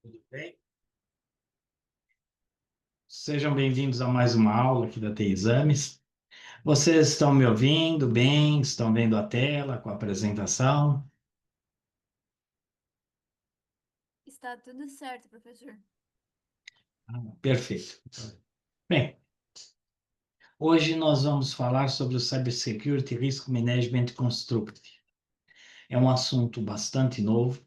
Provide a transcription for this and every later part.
Tudo bem? Sejam bem-vindos a mais uma aula aqui da TI Exames. Vocês estão me ouvindo bem? Estão vendo a tela com a apresentação? Está tudo certo, professor. Perfeito. Bem, hoje nós vamos falar sobre o Cybersecurity Risk Management Construct. É um assunto bastante novo.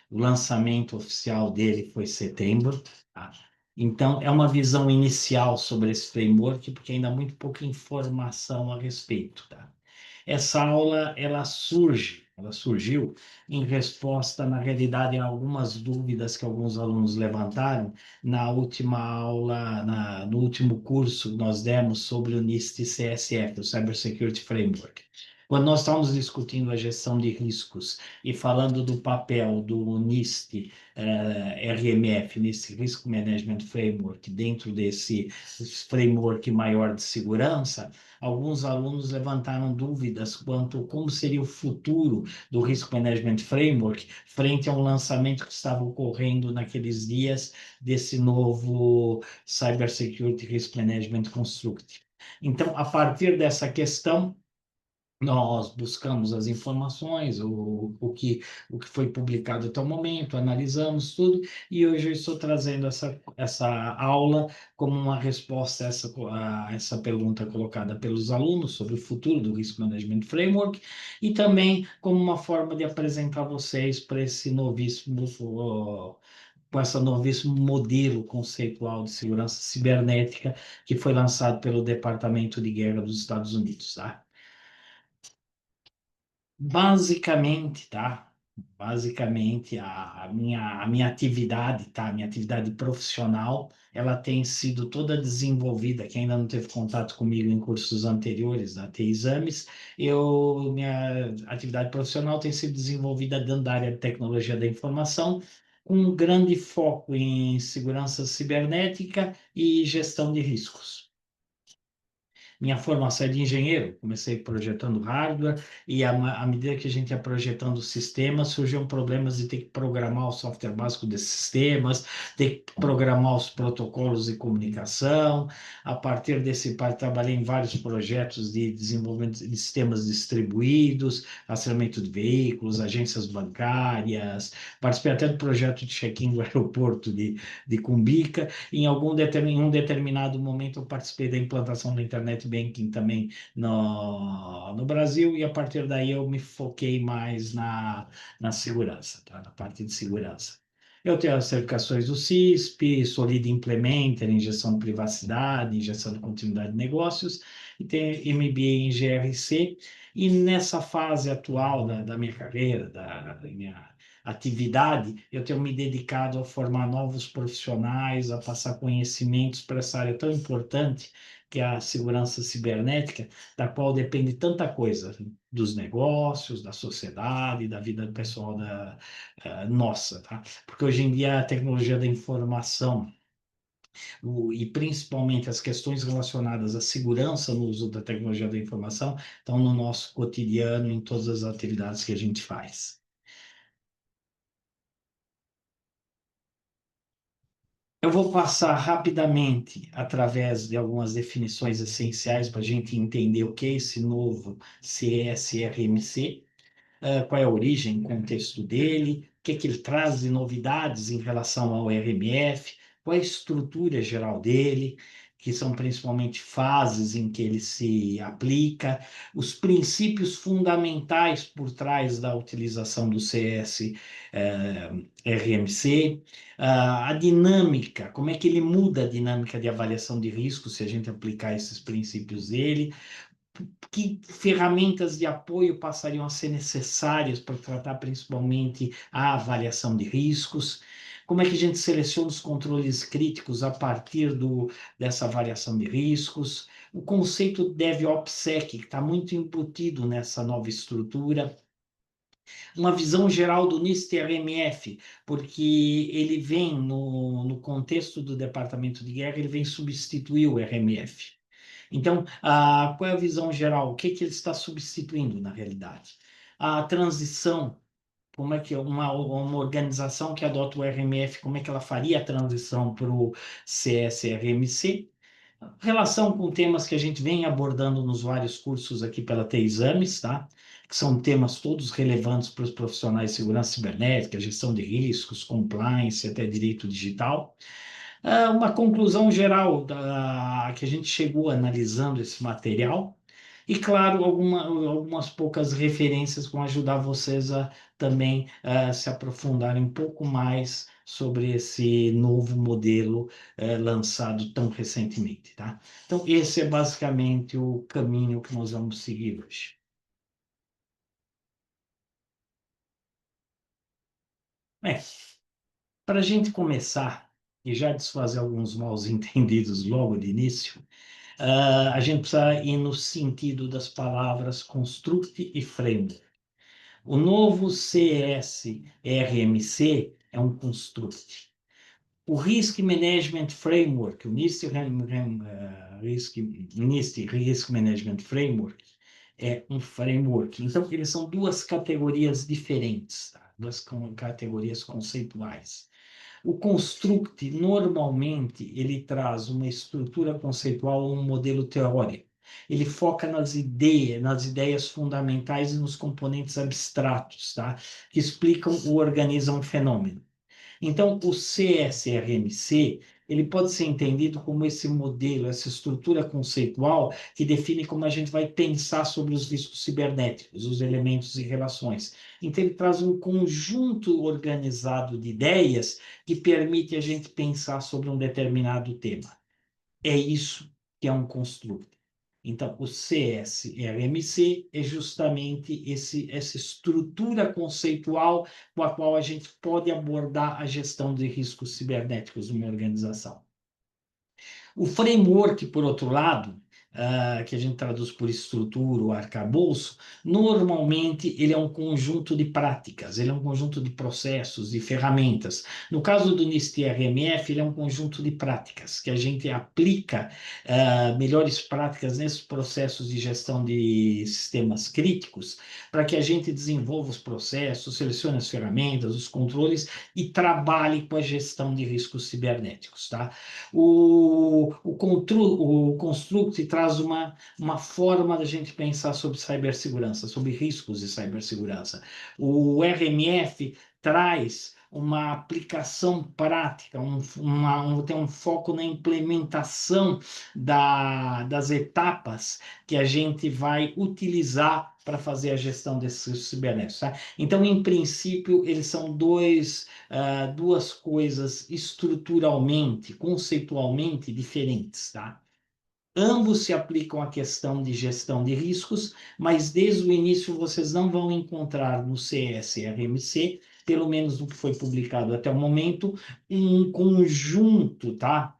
O lançamento oficial dele foi em setembro, tá? Então, é uma visão inicial sobre esse framework, porque ainda há muito pouca informação a respeito, tá? Essa aula, ela surgiu em resposta, na realidade, a algumas dúvidas que alguns alunos levantaram na última aula, no último curso que nós demos sobre o NIST CSF, o Cyber Security Framework. Quando nós estávamos discutindo a gestão de riscos e falando do papel do NIST, RMF, NIST Risk Management Framework, dentro desse framework maior de segurança, alguns alunos levantaram dúvidas quanto a como seria o futuro do Risk Management Framework frente ao lançamento que estava ocorrendo naqueles dias desse novo Cyber Security Risk Management Construct. Então, a partir dessa questão, nós buscamos as informações, o que foi publicado até o momento, analisamos tudo, e hoje eu estou trazendo essa aula como uma resposta a essa pergunta colocada pelos alunos sobre o futuro do Risk Management Framework, e também como uma forma de apresentar vocês para esse novíssimo, com essa novíssimo modelo conceitual de segurança cibernética que foi lançado pelo Departamento de Guerra dos Estados Unidos, tá? Basicamente, tá? Basicamente, a minha atividade, tá? A minha atividade profissional, ela tem sido toda desenvolvida. Quem ainda não teve contato comigo em cursos anteriores da T Exames, minha atividade profissional tem sido desenvolvida dentro da área de tecnologia da informação, com um grande foco em segurança cibernética e gestão de riscos. Minha formação é de engenheiro, comecei projetando hardware e à medida que a gente ia projetando sistemas, surgiam problemas de ter que programar o software básico desses sistemas, ter que programar os protocolos de comunicação. A partir desse parte, trabalhei em vários projetos de desenvolvimento de sistemas distribuídos, rastreamento de veículos, agências bancárias, participei até do projeto de check-in do aeroporto de Cumbica. Em um determinado momento, eu participei da implantação do Internet Banking também no Brasil, e a partir daí eu me foquei mais na segurança, tá? Na parte de segurança. Eu tenho as certificações do CISP, sou Lead Implementer em gestão de privacidade, em gestão de continuidade de negócios, e tenho MBA em GRC. E nessa fase atual da minha carreira, da minha atividade, eu tenho me dedicado a formar novos profissionais, a passar conhecimentos para essa área tão importante que é a segurança cibernética, da qual depende tanta coisa dos negócios, da sociedade, da vida pessoal nossa, tá? Porque hoje em dia a tecnologia da informação e principalmente as questões relacionadas à segurança no uso da tecnologia da informação estão no nosso cotidiano, em todas as atividades que a gente faz. Eu vou passar rapidamente através de algumas definições essenciais para a gente entender o que é esse novo CSRMC, qual é a origem, contexto dele, o que é que ele traz de novidades em relação ao RMF, qual é a estrutura geral dele, que são principalmente fases em que ele se aplica, os princípios fundamentais por trás da utilização do CS RMC, a dinâmica, como é que ele muda a dinâmica de avaliação de risco se a gente aplicar esses princípios dele, que ferramentas de apoio passariam a ser necessárias para tratar principalmente a avaliação de riscos, como é que a gente seleciona os controles críticos a partir dessa avaliação de riscos, o conceito DevOpsSec, que está muito embutido nessa nova estrutura, uma visão geral do NIST RMF, porque ele vem, no contexto do Departamento de Guerra, ele vem substituir o RMF. Então, qual é a visão geral? O que ele está substituindo na realidade? A transição como é que uma organização que adota o RMF, como é que ela faria a transição para o CSRMC. Relação com temas que a gente vem abordando nos vários cursos aqui pela T-Exames, tá? Que são temas todos relevantes para os profissionais de segurança cibernética, gestão de riscos, compliance, até direito digital. Uma conclusão geral que a gente chegou analisando esse material e, claro, algumas poucas referências vão ajudar vocês a também se aprofundarem um pouco mais sobre esse novo modelo lançado tão recentemente, tá? Então, esse é basicamente o caminho que nós vamos seguir hoje. Para a gente começar e já desfazer alguns maus entendidos logo de início, a gente precisa ir no sentido das palavras construct e framework. O novo CSRMC é um construct. O Risk Management Framework, o NIST Risk Management Framework, é um framework. Então, eles são duas categorias diferentes, tá? Duas categorias conceituais. O construct, normalmente, ele traz uma estrutura conceitual, um modelo teórico. Ele foca nas ideias fundamentais e nos componentes abstratos, tá? Que explicam ou organizam o fenômeno. Então, o CSRMC, ele pode ser entendido como esse modelo, essa estrutura conceitual que define como a gente vai pensar sobre os riscos cibernéticos, os elementos e relações. Então, ele traz um conjunto organizado de ideias que permite a gente pensar sobre um determinado tema. É isso que é um construto. Então, o CSRMC é justamente essa estrutura conceitual com a qual a gente pode abordar a gestão de riscos cibernéticos numa organização. O framework, por outro lado, que a gente traduz por estrutura ou arcabouço, normalmente ele é um conjunto de práticas, ele é um conjunto de processos e ferramentas. No caso do NIST-RMF, ele é um conjunto de práticas que a gente aplica melhores práticas nesses processos de gestão de sistemas críticos para que a gente desenvolva os processos, selecione as ferramentas, os controles e trabalhe com a gestão de riscos cibernéticos, tá? O Construct traz uma forma da gente pensar sobre cibersegurança, sobre riscos de cibersegurança. O RMF traz uma aplicação prática, tem um foco na implementação das etapas que a gente vai utilizar para fazer a gestão desses cibernéticos. Tá? Então, em princípio, eles são duas coisas estruturalmente, conceitualmente diferentes, tá? Ambos se aplicam à questão de gestão de riscos, mas desde o início vocês não vão encontrar no CSRMC, pelo menos no que foi publicado até o momento, um conjunto, tá?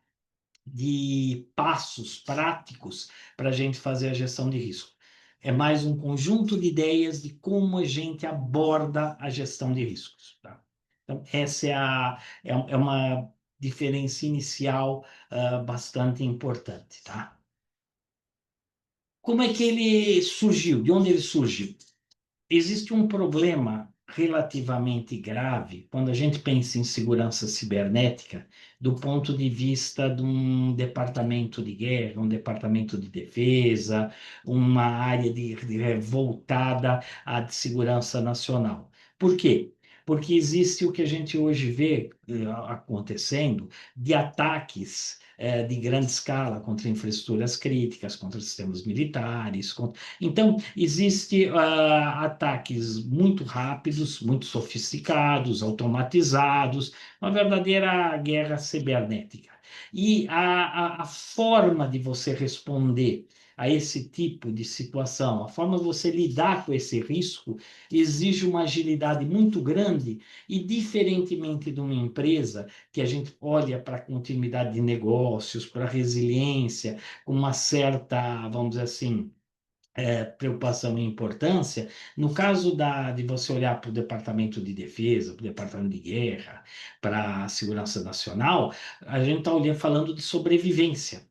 De passos práticos para a gente fazer a gestão de risco. É mais um conjunto de ideias de como a gente aborda a gestão de riscos. Tá? Então, essa é uma diferença inicial bastante importante. Tá? Como é que ele surgiu? De onde ele surgiu? Existe um problema relativamente grave quando a gente pensa em segurança cibernética do ponto de vista de um departamento de guerra, um departamento de defesa, uma área voltada à de segurança nacional. Por quê? Porque existe o que a gente hoje vê acontecendo de ataques de grande escala contra infraestruturas críticas, contra sistemas militares, então, existem ataques muito rápidos, muito sofisticados, automatizados, uma verdadeira guerra cibernética. E a forma de você responder a esse tipo de situação, a forma de você lidar com esse risco, exige uma agilidade muito grande e, diferentemente de uma empresa, que a gente olha para a continuidade de negócios, para a resiliência, com uma certa, vamos dizer assim, preocupação e importância, no caso de você olhar para o Departamento de Defesa, para o Departamento de Guerra, para a Segurança Nacional, a gente está falando de sobrevivência.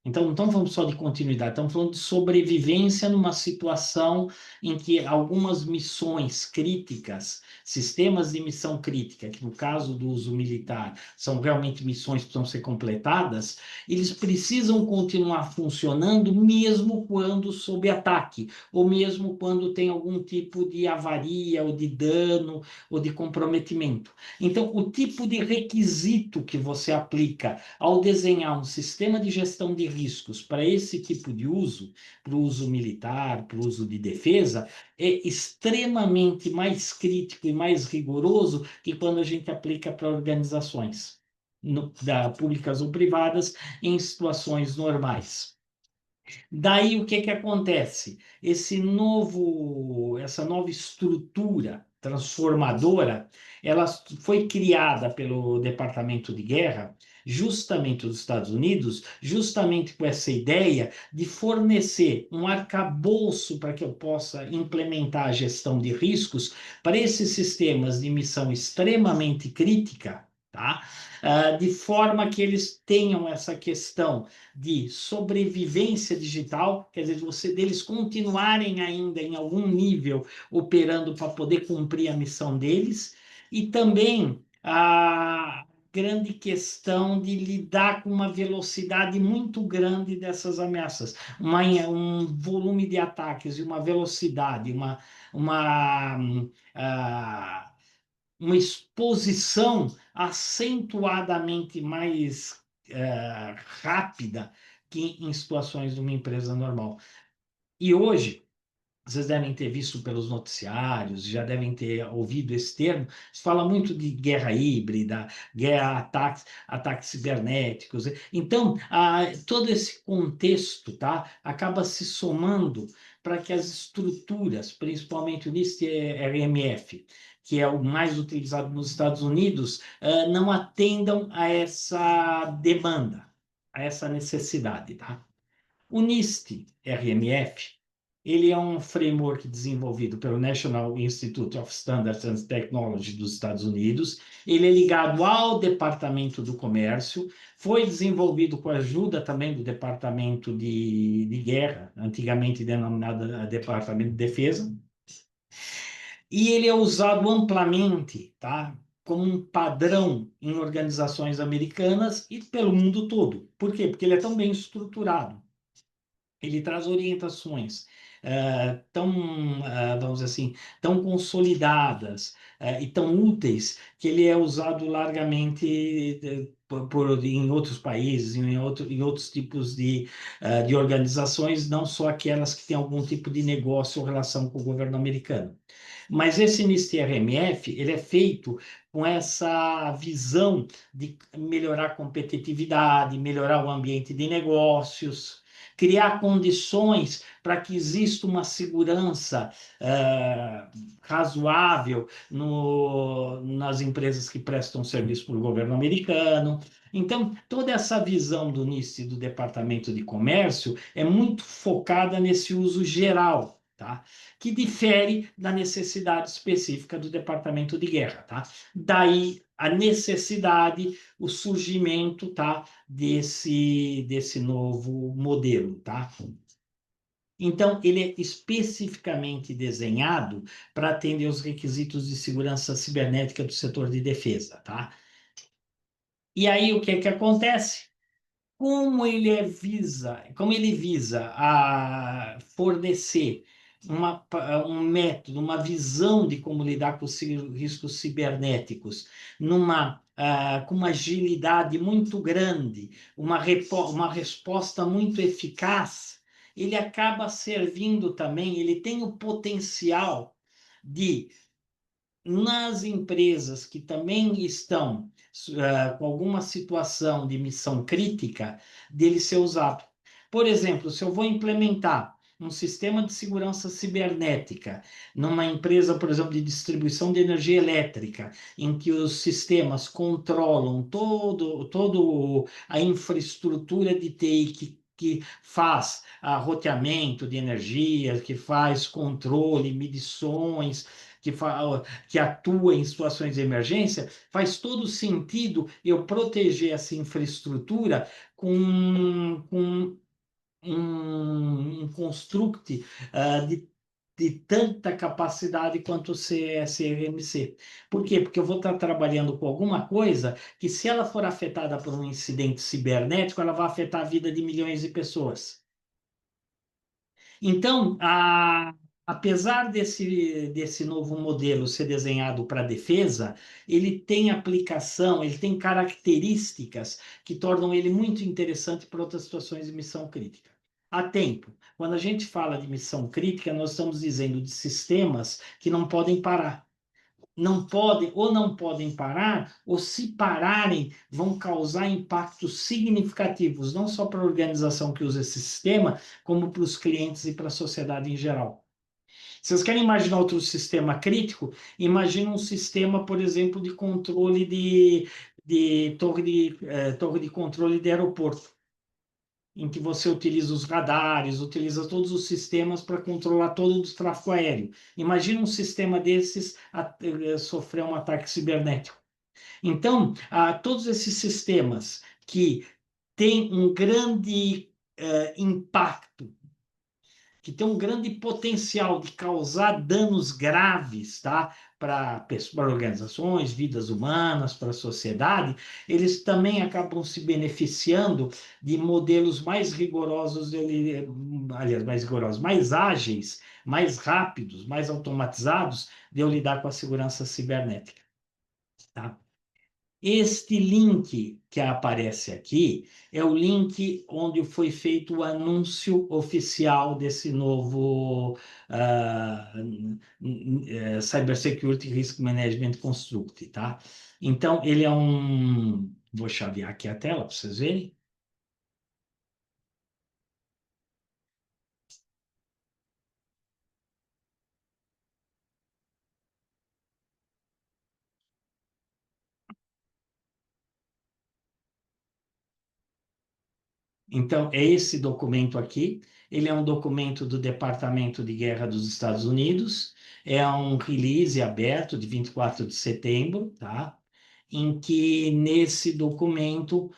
Então, não estamos falando só de continuidade, estamos falando de sobrevivência numa situação em que algumas missões críticas, sistemas de missão crítica, que no caso do uso militar são realmente missões que precisam ser completadas, eles precisam continuar funcionando mesmo quando sob ataque, ou mesmo quando tem algum tipo de avaria, ou de dano, ou de comprometimento. Então, o tipo de requisito que você aplica ao desenhar um sistema de gestão de riscos para esse tipo de uso, para o uso militar, para o uso de defesa, é extremamente mais crítico e mais rigoroso que quando a gente aplica para organizações públicas ou privadas em situações normais. Daí o que que acontece? Essa nova estrutura transformadora, ela foi criada pelo Departamento de Guerra, justamente dos Estados Unidos, justamente com essa ideia de fornecer um arcabouço para que eu possa implementar a gestão de riscos para esses sistemas de missão extremamente crítica, tá? De forma que eles tenham essa questão de sobrevivência digital, quer dizer, deles continuarem ainda em algum nível operando para poder cumprir a missão deles, e também a grande questão de lidar com uma velocidade muito grande dessas ameaças, um volume de ataques e uma velocidade, uma, ah, uma exposição acentuadamente mais rápida que em situações de uma empresa normal. E hoje, vocês devem ter visto pelos noticiários, já devem ter ouvido esse termo, se fala muito de guerra híbrida, guerra, ataques cibernéticos. Então, todo esse contexto, tá, acaba se somando para que as estruturas, principalmente o NIST-RMF, que é o mais utilizado nos Estados Unidos, não atendam a essa demanda, a essa necessidade, tá? O NIST-RMF, ele é um framework desenvolvido pelo National Institute of Standards and Technology dos Estados Unidos. Ele é ligado ao Departamento do Comércio, foi desenvolvido com a ajuda também do Departamento de Guerra, antigamente denominado Departamento de Defesa, e ele é usado amplamente, tá? Como um padrão em organizações americanas e pelo mundo todo. Por quê? Porque ele é tão bem estruturado. Ele traz orientações tão, vamos dizer assim, tão consolidadas e tão úteis que ele é usado largamente em outros países, em outros tipos de organizações, não só aquelas que têm algum tipo de negócio ou relação com o governo americano. Mas esse NIST-RMF, ele é feito com essa visão de melhorar a competitividade, melhorar o ambiente de negócios, criar condições para que exista uma segurança razoável nas empresas que prestam serviço para o governo americano. Então, toda essa visão do NIST e do Departamento de Comércio é muito focada nesse uso geral, tá? Que difere da necessidade específica do Departamento de Guerra, tá? Daí a necessidade, o surgimento, tá? Desse novo modelo, tá? Então, ele é especificamente desenhado para atender os requisitos de segurança cibernética do setor de defesa, tá? E aí, o que é que acontece? Como ele visa a fornecer um método, uma visão de como lidar com os riscos cibernéticos, com uma agilidade muito grande, uma resposta muito eficaz, ele acaba servindo também, ele tem o potencial de nas empresas que também estão com alguma situação de missão crítica, dele ser usado. Por exemplo, se eu vou implementar um sistema de segurança cibernética numa empresa, por exemplo, de distribuição de energia elétrica, em que os sistemas controlam todo a infraestrutura de TI que faz roteamento de energia, que faz controle, medições, que atua em situações de emergência, faz todo sentido eu proteger essa infraestrutura com um construct de tanta capacidade quanto o CSRMC. Por quê? Porque eu vou estar trabalhando com alguma coisa que, se ela for afetada por um incidente cibernético, ela vai afetar a vida de milhões de pessoas. Então, apesar desse novo modelo ser desenhado para defesa, ele tem aplicação, ele tem características que tornam ele muito interessante para outras situações de missão crítica. Há tempo. Quando a gente fala de missão crítica, nós estamos dizendo de sistemas que não podem parar. Não podem parar, ou se pararem, vão causar impactos significativos, não só para a organização que usa esse sistema, como para os clientes e para a sociedade em geral. Se vocês querem imaginar outro sistema crítico, imagina um sistema, por exemplo, de controle torre de controle de aeroporto, em que você utiliza os radares, utiliza todos os sistemas para controlar todo o tráfego aéreo. Imagina um sistema desses sofrer um ataque cibernético. Então, todos esses sistemas que têm um grande impacto, que tem um grande potencial de causar danos graves, tá? Para organizações, vidas humanas, para a sociedade, eles também acabam se beneficiando de modelos mais rigorosos, aliás, mais rigorosos, mais ágeis, mais rápidos, mais automatizados de eu lidar com a segurança cibernética, tá? Este link que aparece aqui é o link onde foi feito o anúncio oficial desse novo Cybersecurity Risk Management Construct, tá? Então, ele é um... Vou chavear aqui a tela para vocês verem. Então, é esse documento aqui. Ele é um documento do Departamento de Guerra dos Estados Unidos. É um release aberto de 24 de setembro, tá? Em que nesse documento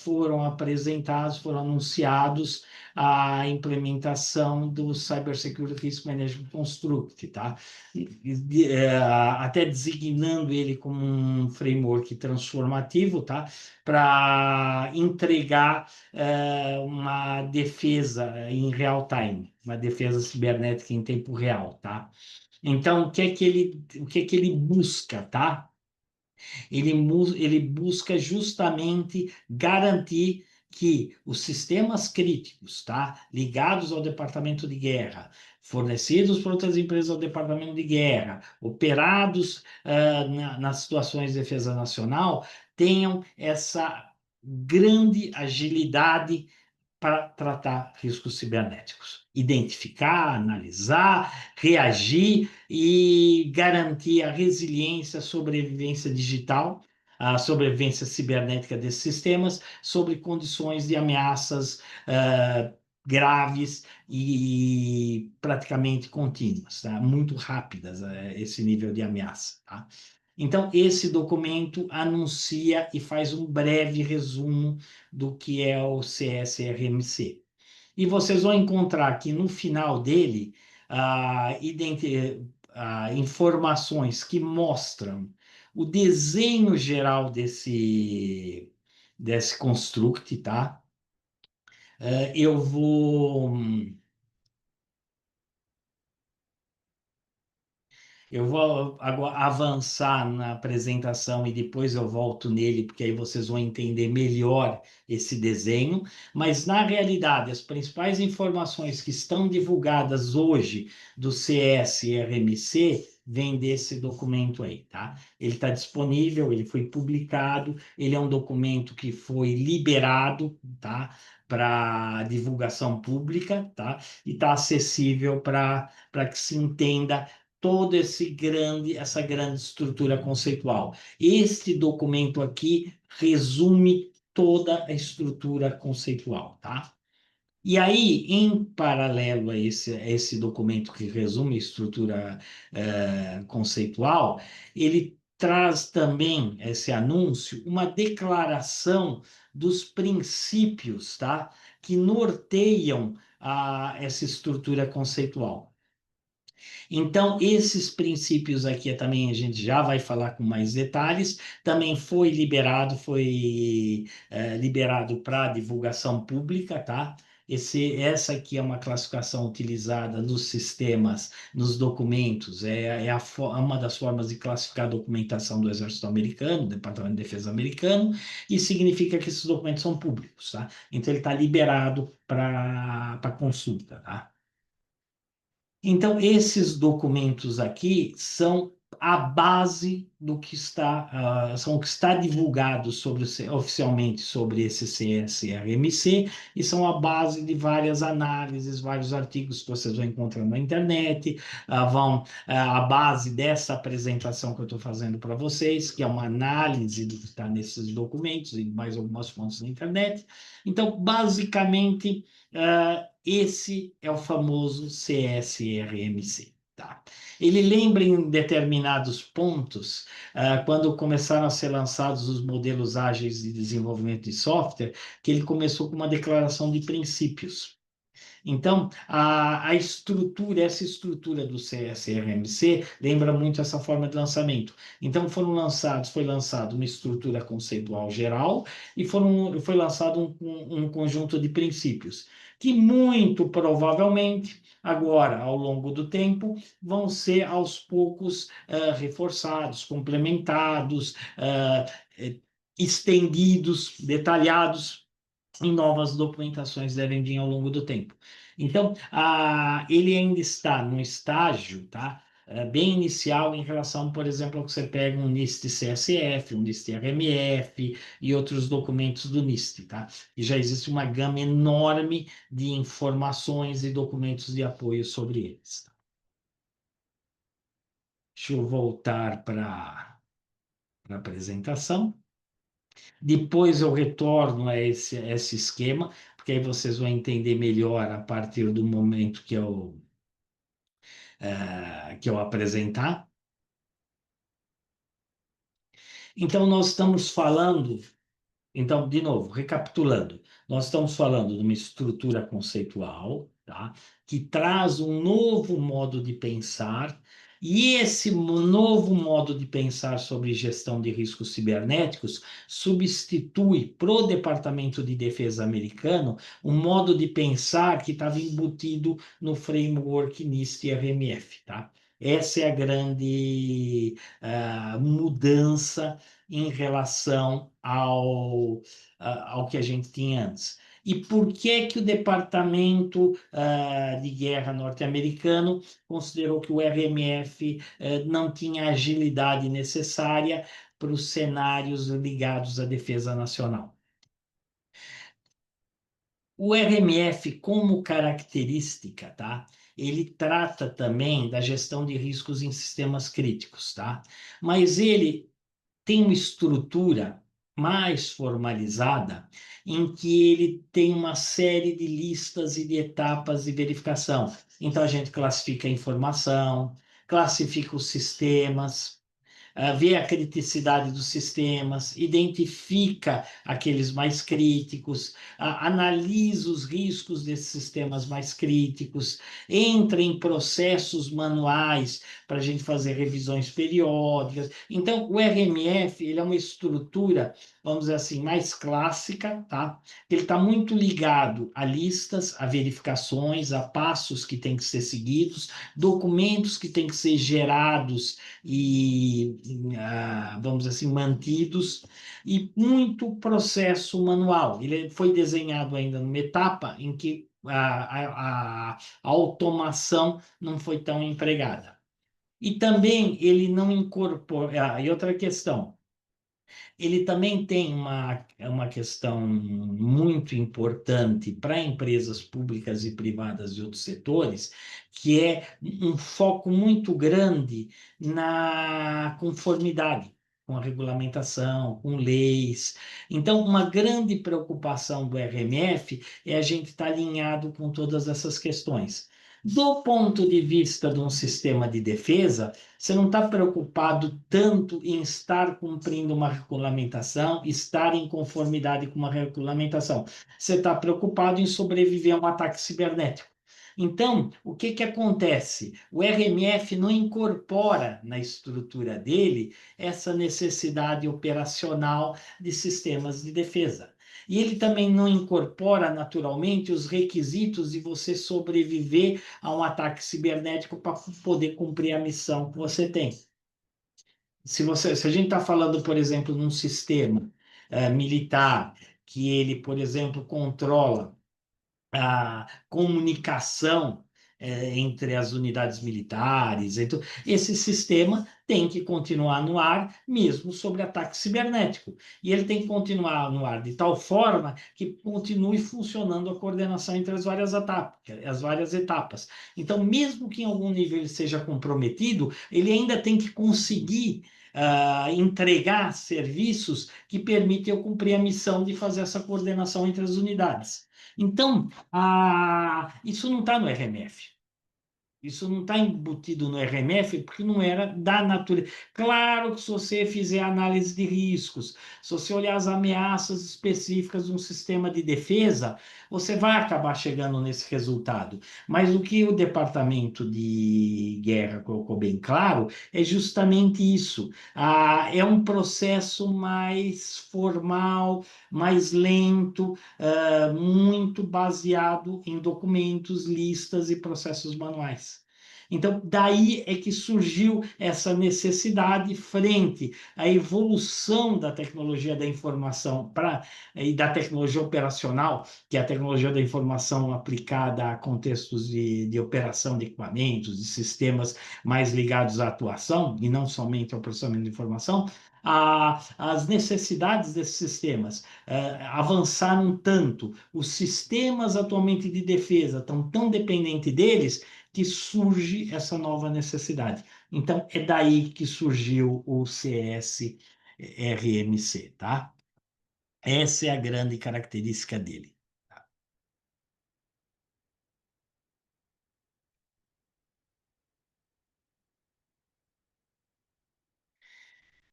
foram apresentados, foram anunciados a implementação do Cybersecurity Risk Management Construct, tá? Até designando ele como um framework transformativo, tá? Para entregar uma defesa em real time, uma defesa cibernética em tempo real, tá? Então, o que que ele busca, tá? Ele busca justamente garantir que os sistemas críticos, tá, ligados ao departamento de guerra, fornecidos por outras empresas ao departamento de guerra, operados nas situações de defesa nacional, tenham essa grande agilidade para tratar riscos cibernéticos. Identificar, analisar, reagir e garantir a resiliência, a sobrevivência digital, a sobrevivência cibernética desses sistemas sobre condições de ameaças graves e praticamente contínuas, tá? Muito rápidas, esse nível de ameaça, tá? Então, esse documento anuncia e faz um breve resumo do que é o CSRMC. E vocês vão encontrar aqui no final dele informações que mostram o desenho geral desse construct, tá? Eu vou agora avançar na apresentação e depois eu volto nele, porque aí vocês vão entender melhor esse desenho. Mas, na realidade, as principais informações que estão divulgadas hoje do CSRMC vêm desse documento aí, tá? Ele está disponível, ele foi publicado, ele é um documento que foi liberado, tá? Para divulgação pública, tá? E está acessível para que se entenda toda essa grande estrutura conceitual. Este documento aqui resume toda a estrutura conceitual, tá? E aí, em paralelo a esse documento que resume a estrutura conceitual, ele traz também esse anúncio, uma declaração dos princípios, tá, que norteiam essa estrutura conceitual. Então, esses princípios aqui também a gente já vai falar com mais detalhes. Também foi liberado para divulgação pública, tá? Essa aqui é uma classificação utilizada nos sistemas, nos documentos, uma das formas de classificar a documentação do Exército Americano, do Departamento de Defesa americano, e significa que esses documentos são públicos, tá? Então ele está liberado para consulta, tá? Então, esses documentos aqui são a base do que são o que está divulgado oficialmente sobre esse CSRMC e são a base de várias análises, vários artigos que vocês vão encontrar na internet, a base dessa apresentação que eu estou fazendo para vocês, que é uma análise do que está nesses documentos e mais algumas fontes na internet. Então, basicamente, esse é o famoso CSRMC. Tá? Ele lembra em determinados pontos, quando começaram a ser lançados os modelos ágeis de desenvolvimento de software, que ele começou com uma declaração de princípios. Então, essa estrutura do CSRMC lembra muito essa forma de lançamento. Então, foi lançado uma estrutura conceitual geral e foi lançado um conjunto de princípios, que muito provavelmente, agora, ao longo do tempo, vão ser aos poucos reforçados, complementados, estendidos, detalhados em novas documentações devem vir ao longo do tempo. Então, ele ainda está num estágio, tá? Bem inicial em relação, por exemplo, ao que você pega um NIST CSF, um NIST RMF e outros documentos do NIST, tá? E já existe uma gama enorme de informações e documentos de apoio sobre eles. Tá? Deixa eu voltar para a apresentação. Depois eu retorno a esse esquema, porque aí vocês vão entender melhor a partir do momento que eu apresentar. Então, nós estamos falando. Então, de novo, recapitulando, nós estamos falando de uma estrutura conceitual, tá? Que traz um novo modo de pensar, e esse novo modo de pensar sobre gestão de riscos cibernéticos substitui para o Departamento de Defesa americano um modo de pensar que estava embutido no framework NIST e RMF, tá? Essa é a grande mudança em relação ao que a gente tinha antes. E por que que o Departamento de Guerra norte-americano considerou que o RMF não tinha a agilidade necessária para os cenários ligados à defesa nacional? O RMF, como característica, tá? Ele trata também da gestão de riscos em sistemas críticos, tá? Mas ele tem uma estrutura mais formalizada, em que ele tem uma série de listas e de etapas de verificação. Então, a gente classifica a informação, classifica os sistemas, vê a criticidade dos sistemas, identifica aqueles mais críticos, analisa os riscos desses sistemas mais críticos, entra em processos manuais para a gente fazer revisões periódicas. Então, o RMF ele é uma estrutura, vamos dizer assim, mais clássica, tá? Ele está muito ligado a listas, a verificações, a passos que têm que ser seguidos, documentos que têm que ser gerados e, vamos dizer assim, mantidos, e muito processo manual. Ele foi desenhado ainda numa etapa em que a automação não foi tão empregada. E também ele não incorpora. E outra questão, ele também tem uma questão muito importante para empresas públicas e privadas de outros setores, que é um foco muito grande na conformidade. com a regulamentação, com leis. Então, uma grande preocupação do RMF é a gente estar alinhado com todas essas questões. Do ponto de vista de um sistema de defesa, você não está preocupado tanto em estar cumprindo uma regulamentação, estar em conformidade com uma regulamentação. Você está preocupado em sobreviver a um ataque cibernético. Então, o que que acontece? O RMF não incorpora na estrutura dele essa necessidade operacional de sistemas de defesa. E ele também não incorpora naturalmente os requisitos de você sobreviver a um ataque cibernético para poder cumprir a missão que você tem. Se a gente está falando, por exemplo, num sistema militar que ele, por exemplo, controla a comunicação entre as unidades militares. Então, esse sistema tem que continuar no ar, mesmo sobre ataque cibernético. E ele tem que continuar no ar de tal forma que continue funcionando a coordenação entre as várias etapas. Então, mesmo que em algum nível ele seja comprometido, ele ainda tem que conseguir entregar serviços que permitem eu cumprir a missão de fazer essa coordenação entre as unidades. Então, isso não está no RMF. Isso não está embutido no RMF porque não era da natureza. Claro que se você fizer análise de riscos, se você olhar as ameaças específicas de um sistema de defesa, você vai acabar chegando nesse resultado. Mas o que o Departamento de Guerra colocou bem claro é justamente isso. É um processo mais formal, mais lento, muito baseado em documentos, listas e processos manuais. Então, daí é que surgiu essa necessidade frente à evolução da tecnologia da informação e da tecnologia operacional, que é a tecnologia da informação aplicada a contextos de operação de equipamentos, de sistemas mais ligados à atuação, e não somente ao processamento de informação, as necessidades desses sistemas avançaram tanto, os sistemas atualmente de defesa estão tão dependentes deles que surge essa nova necessidade. Então, é daí que surgiu o CS-RMC, tá? Essa é a grande característica dele.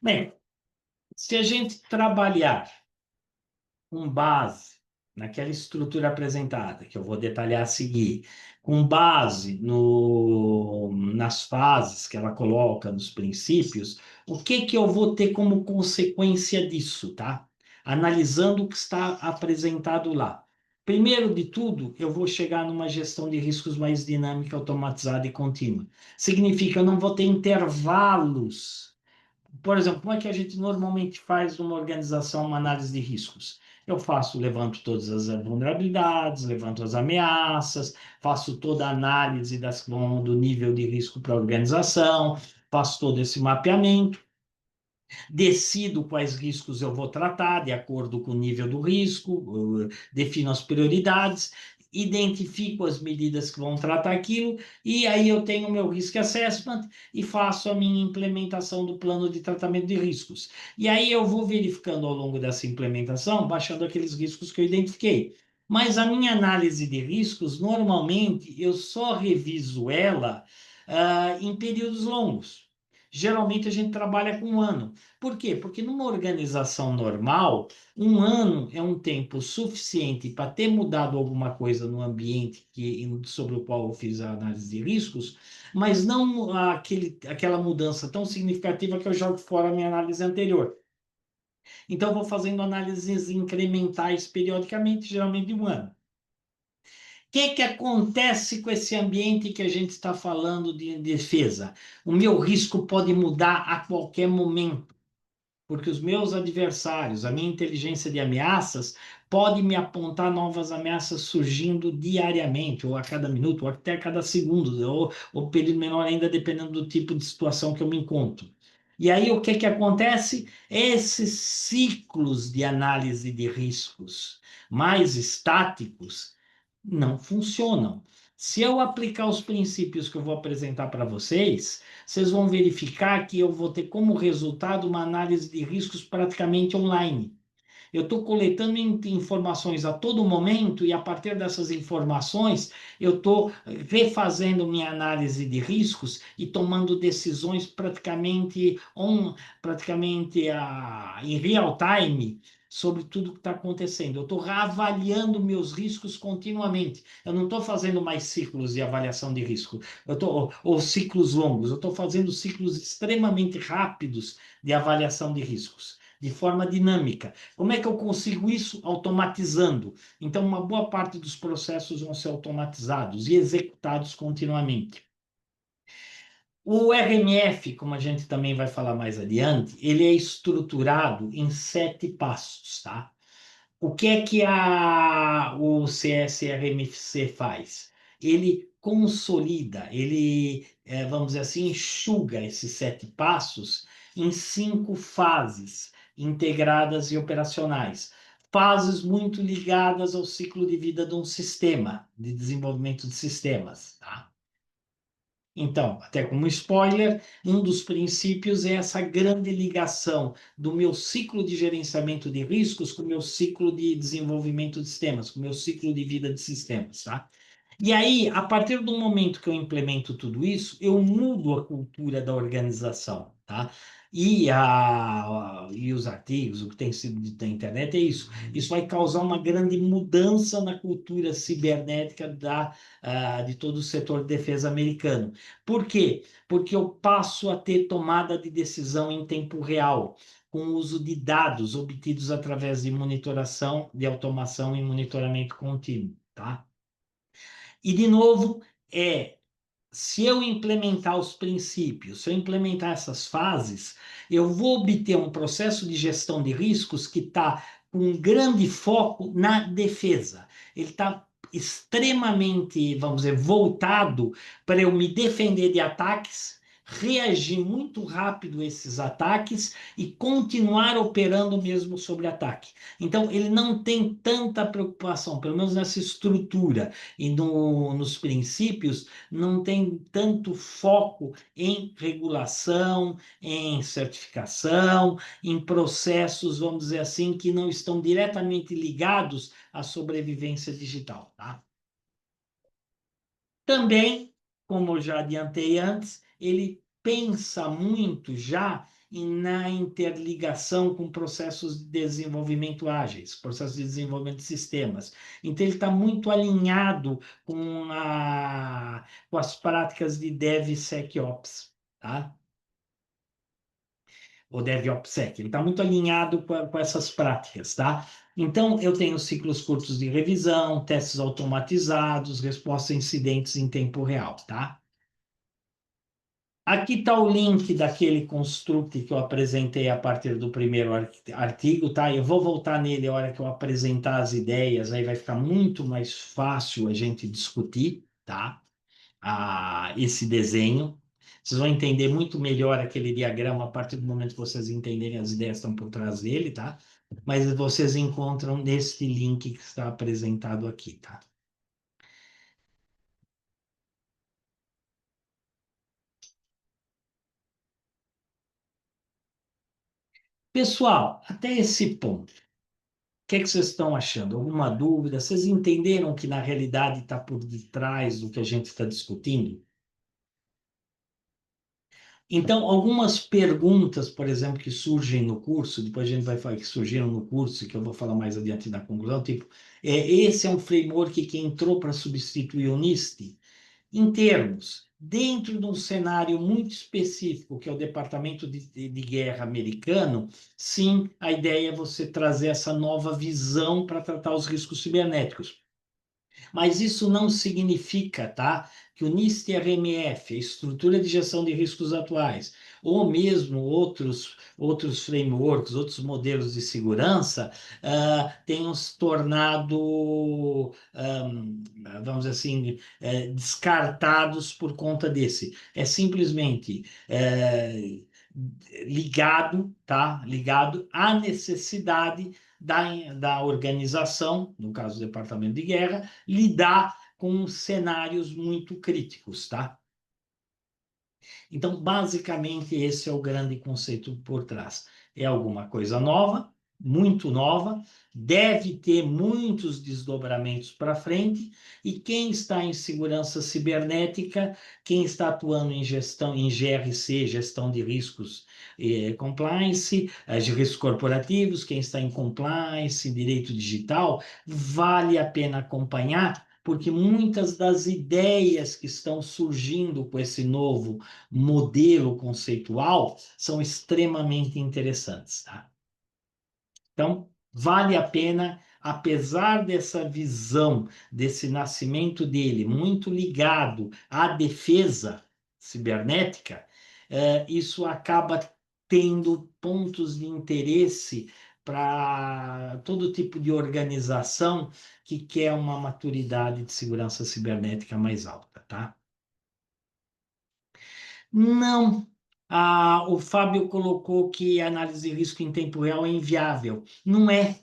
Bem, se a gente trabalhar com base naquela estrutura apresentada, que eu vou detalhar a seguir, com base nas fases que ela coloca, nos princípios, o que que eu vou ter como consequência disso, tá? Analisando o que está apresentado lá. Primeiro de tudo, eu vou chegar numa gestão de riscos mais dinâmica, automatizada e contínua. Significa, eu não vou ter intervalos. Por exemplo, como é que a gente normalmente faz uma organização, uma análise de riscos? Eu levanto todas as vulnerabilidades, levanto as ameaças, faço toda a análise do nível de risco para a organização, faço todo esse mapeamento, decido quais riscos eu vou tratar de acordo com o nível do risco, defino as prioridades, identifico as medidas que vão tratar aquilo, e aí eu tenho o meu risk assessment e faço a minha implementação do plano de tratamento de riscos. E aí eu vou verificando ao longo dessa implementação, baixando aqueles riscos que eu identifiquei. Mas a minha análise de riscos, normalmente, eu só reviso ela em períodos longos. Geralmente a gente trabalha com um ano. Por quê? Porque numa organização normal, um ano é um tempo suficiente para ter mudado alguma coisa no ambiente sobre o qual eu fiz a análise de riscos, mas não aquela mudança tão significativa que eu jogo fora a minha análise anterior. Então, eu vou fazendo análises incrementais periodicamente, geralmente de um ano. O que acontece com esse ambiente que a gente está falando de defesa? O meu risco pode mudar a qualquer momento, porque os meus adversários, a minha inteligência de ameaças, pode me apontar novas ameaças surgindo diariamente, ou a cada minuto, ou até a cada segundo, ou período menor ainda, dependendo do tipo de situação que eu me encontro. E aí, o que acontece? Esses ciclos de análise de riscos mais estáticos não funcionam. Se eu aplicar os princípios que eu vou apresentar para vocês, vocês vão verificar que eu vou ter como resultado uma análise de riscos praticamente online. Eu estou coletando informações a todo momento e, a partir dessas informações, eu estou refazendo minha análise de riscos e tomando decisões praticamente em real time sobre tudo que está acontecendo. Eu estou reavaliando meus riscos continuamente. Eu não estou fazendo mais ciclos de avaliação de risco, ou ciclos longos. Eu estou fazendo ciclos extremamente rápidos de avaliação de riscos, de forma dinâmica. Como é que eu consigo isso? Automatizando. Então, uma boa parte dos processos vão ser automatizados e executados continuamente. O RMF, como a gente também vai falar mais adiante, ele é estruturado em 7 passos, tá? O que é que o CSRMC faz? Ele consolida, vamos dizer assim, enxuga esses 7 passos em 5 fases integradas e operacionais. Fases muito ligadas ao ciclo de vida de um sistema, de desenvolvimento de sistemas, tá? Então, até como spoiler, um dos princípios é essa grande ligação do meu ciclo de gerenciamento de riscos com o meu ciclo de desenvolvimento de sistemas, com o meu ciclo de vida de sistemas, tá? E aí, a partir do momento que eu implemento tudo isso, eu mudo a cultura da organização, tá? E os artigos, o que tem sido dito na internet é isso. Isso vai causar uma grande mudança na cultura cibernética de todo o setor de defesa americano. Por quê? Porque eu passo a ter tomada de decisão em tempo real, com o uso de dados obtidos através de monitoração, de automação e monitoramento contínuo, tá? E, de novo, se eu implementar os princípios, se eu implementar essas fases, eu vou obter um processo de gestão de riscos que está com um grande foco na defesa. Ele está extremamente, vamos dizer, voltado para eu me defender de ataques, reagir muito rápido a esses ataques e continuar operando mesmo sobre ataque. Então, ele não tem tanta preocupação, pelo menos nessa estrutura e nos princípios, não tem tanto foco em regulação, em certificação, em processos, vamos dizer assim, que não estão diretamente ligados à sobrevivência digital, tá? Também, como eu já adiantei antes, ele pensa muito já na interligação com processos de desenvolvimento ágeis, processos de desenvolvimento de sistemas. Então, ele está muito alinhado com as práticas de DevSecOps, tá? O DevOpsSec. Ele está muito alinhado com essas práticas, tá? Então, eu tenho ciclos curtos de revisão, testes automatizados, resposta a incidentes em tempo real, tá? Aqui está o link daquele construct que eu apresentei a partir do primeiro artigo, tá? Eu vou voltar nele a hora que eu apresentar as ideias, aí vai ficar muito mais fácil a gente discutir, tá? Esse desenho. Vocês vão entender muito melhor aquele diagrama a partir do momento que vocês entenderem as ideias que estão por trás dele, tá? Mas vocês encontram neste link que está apresentado aqui, tá? Pessoal, até esse ponto, o que é que vocês estão achando? Alguma dúvida? Vocês entenderam que na realidade está por detrás do que a gente está discutindo? Então, algumas perguntas, por exemplo, que surgem no curso, depois a gente vai falar que surgiram no curso, que eu vou falar mais adiante na conclusão, tipo, esse é um framework que entrou para substituir o NIST? Em termos, dentro de um cenário muito específico, que é o Departamento de Guerra americano, sim, a ideia é você trazer essa nova visão para tratar os riscos cibernéticos. Mas isso não significa, tá, que o NIST-RMF, a estrutura de gestão de riscos atuais, ou mesmo outros frameworks, outros modelos de segurança, tenham se tornado, vamos dizer assim, descartados por conta desse. É simplesmente ligado, tá? Ligado à necessidade da organização, no caso do Departamento de Guerra, lidar com cenários muito críticos, tá? Então, basicamente, esse é o grande conceito por trás. É alguma coisa nova, muito nova, deve ter muitos desdobramentos para frente, e quem está em segurança cibernética, quem está atuando em gestão, em GRC, gestão de riscos, compliance, de riscos corporativos, quem está em compliance, em direito digital, vale a pena acompanhar, porque muitas das ideias que estão surgindo com esse novo modelo conceitual são extremamente interessantes, tá? Então, vale a pena, apesar dessa visão, desse nascimento dele, muito ligado à defesa cibernética, isso acaba tendo pontos de interesse para todo tipo de organização que quer uma maturidade de segurança cibernética mais alta, tá? Não. O Fábio colocou que a análise de risco em tempo real é inviável. Não é.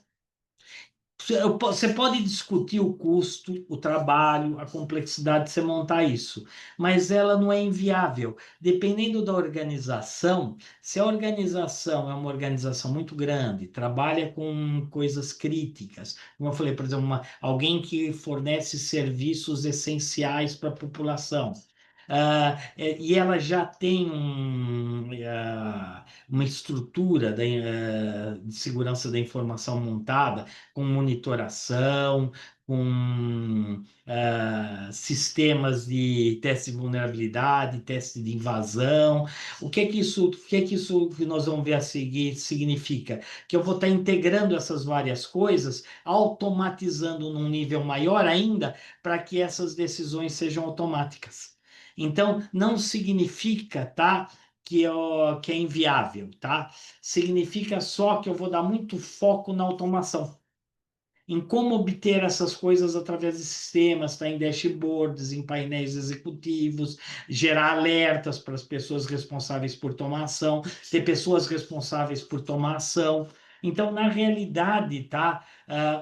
Você pode discutir o custo, o trabalho, a complexidade de você montar isso, mas ela não é inviável. Dependendo da organização, se a organização é uma organização muito grande, trabalha com coisas críticas, como eu falei, por exemplo, alguém que fornece serviços essenciais para a população. E ela já tem uma estrutura de segurança da informação montada, com monitoração, com sistemas de teste de vulnerabilidade, teste de invasão. O que é que isso que nós vamos ver a seguir significa? Que eu vou estar integrando essas várias coisas, automatizando num nível maior ainda, para que essas decisões sejam automáticas. Então, não significa, tá? Que é inviável, tá? Significa só que eu vou dar muito foco na automação, em como obter essas coisas através de sistemas, tá? Em dashboards, em painéis executivos, gerar alertas para as pessoas responsáveis por tomar ação, ter pessoas responsáveis por tomar ação. Então, na realidade, tá?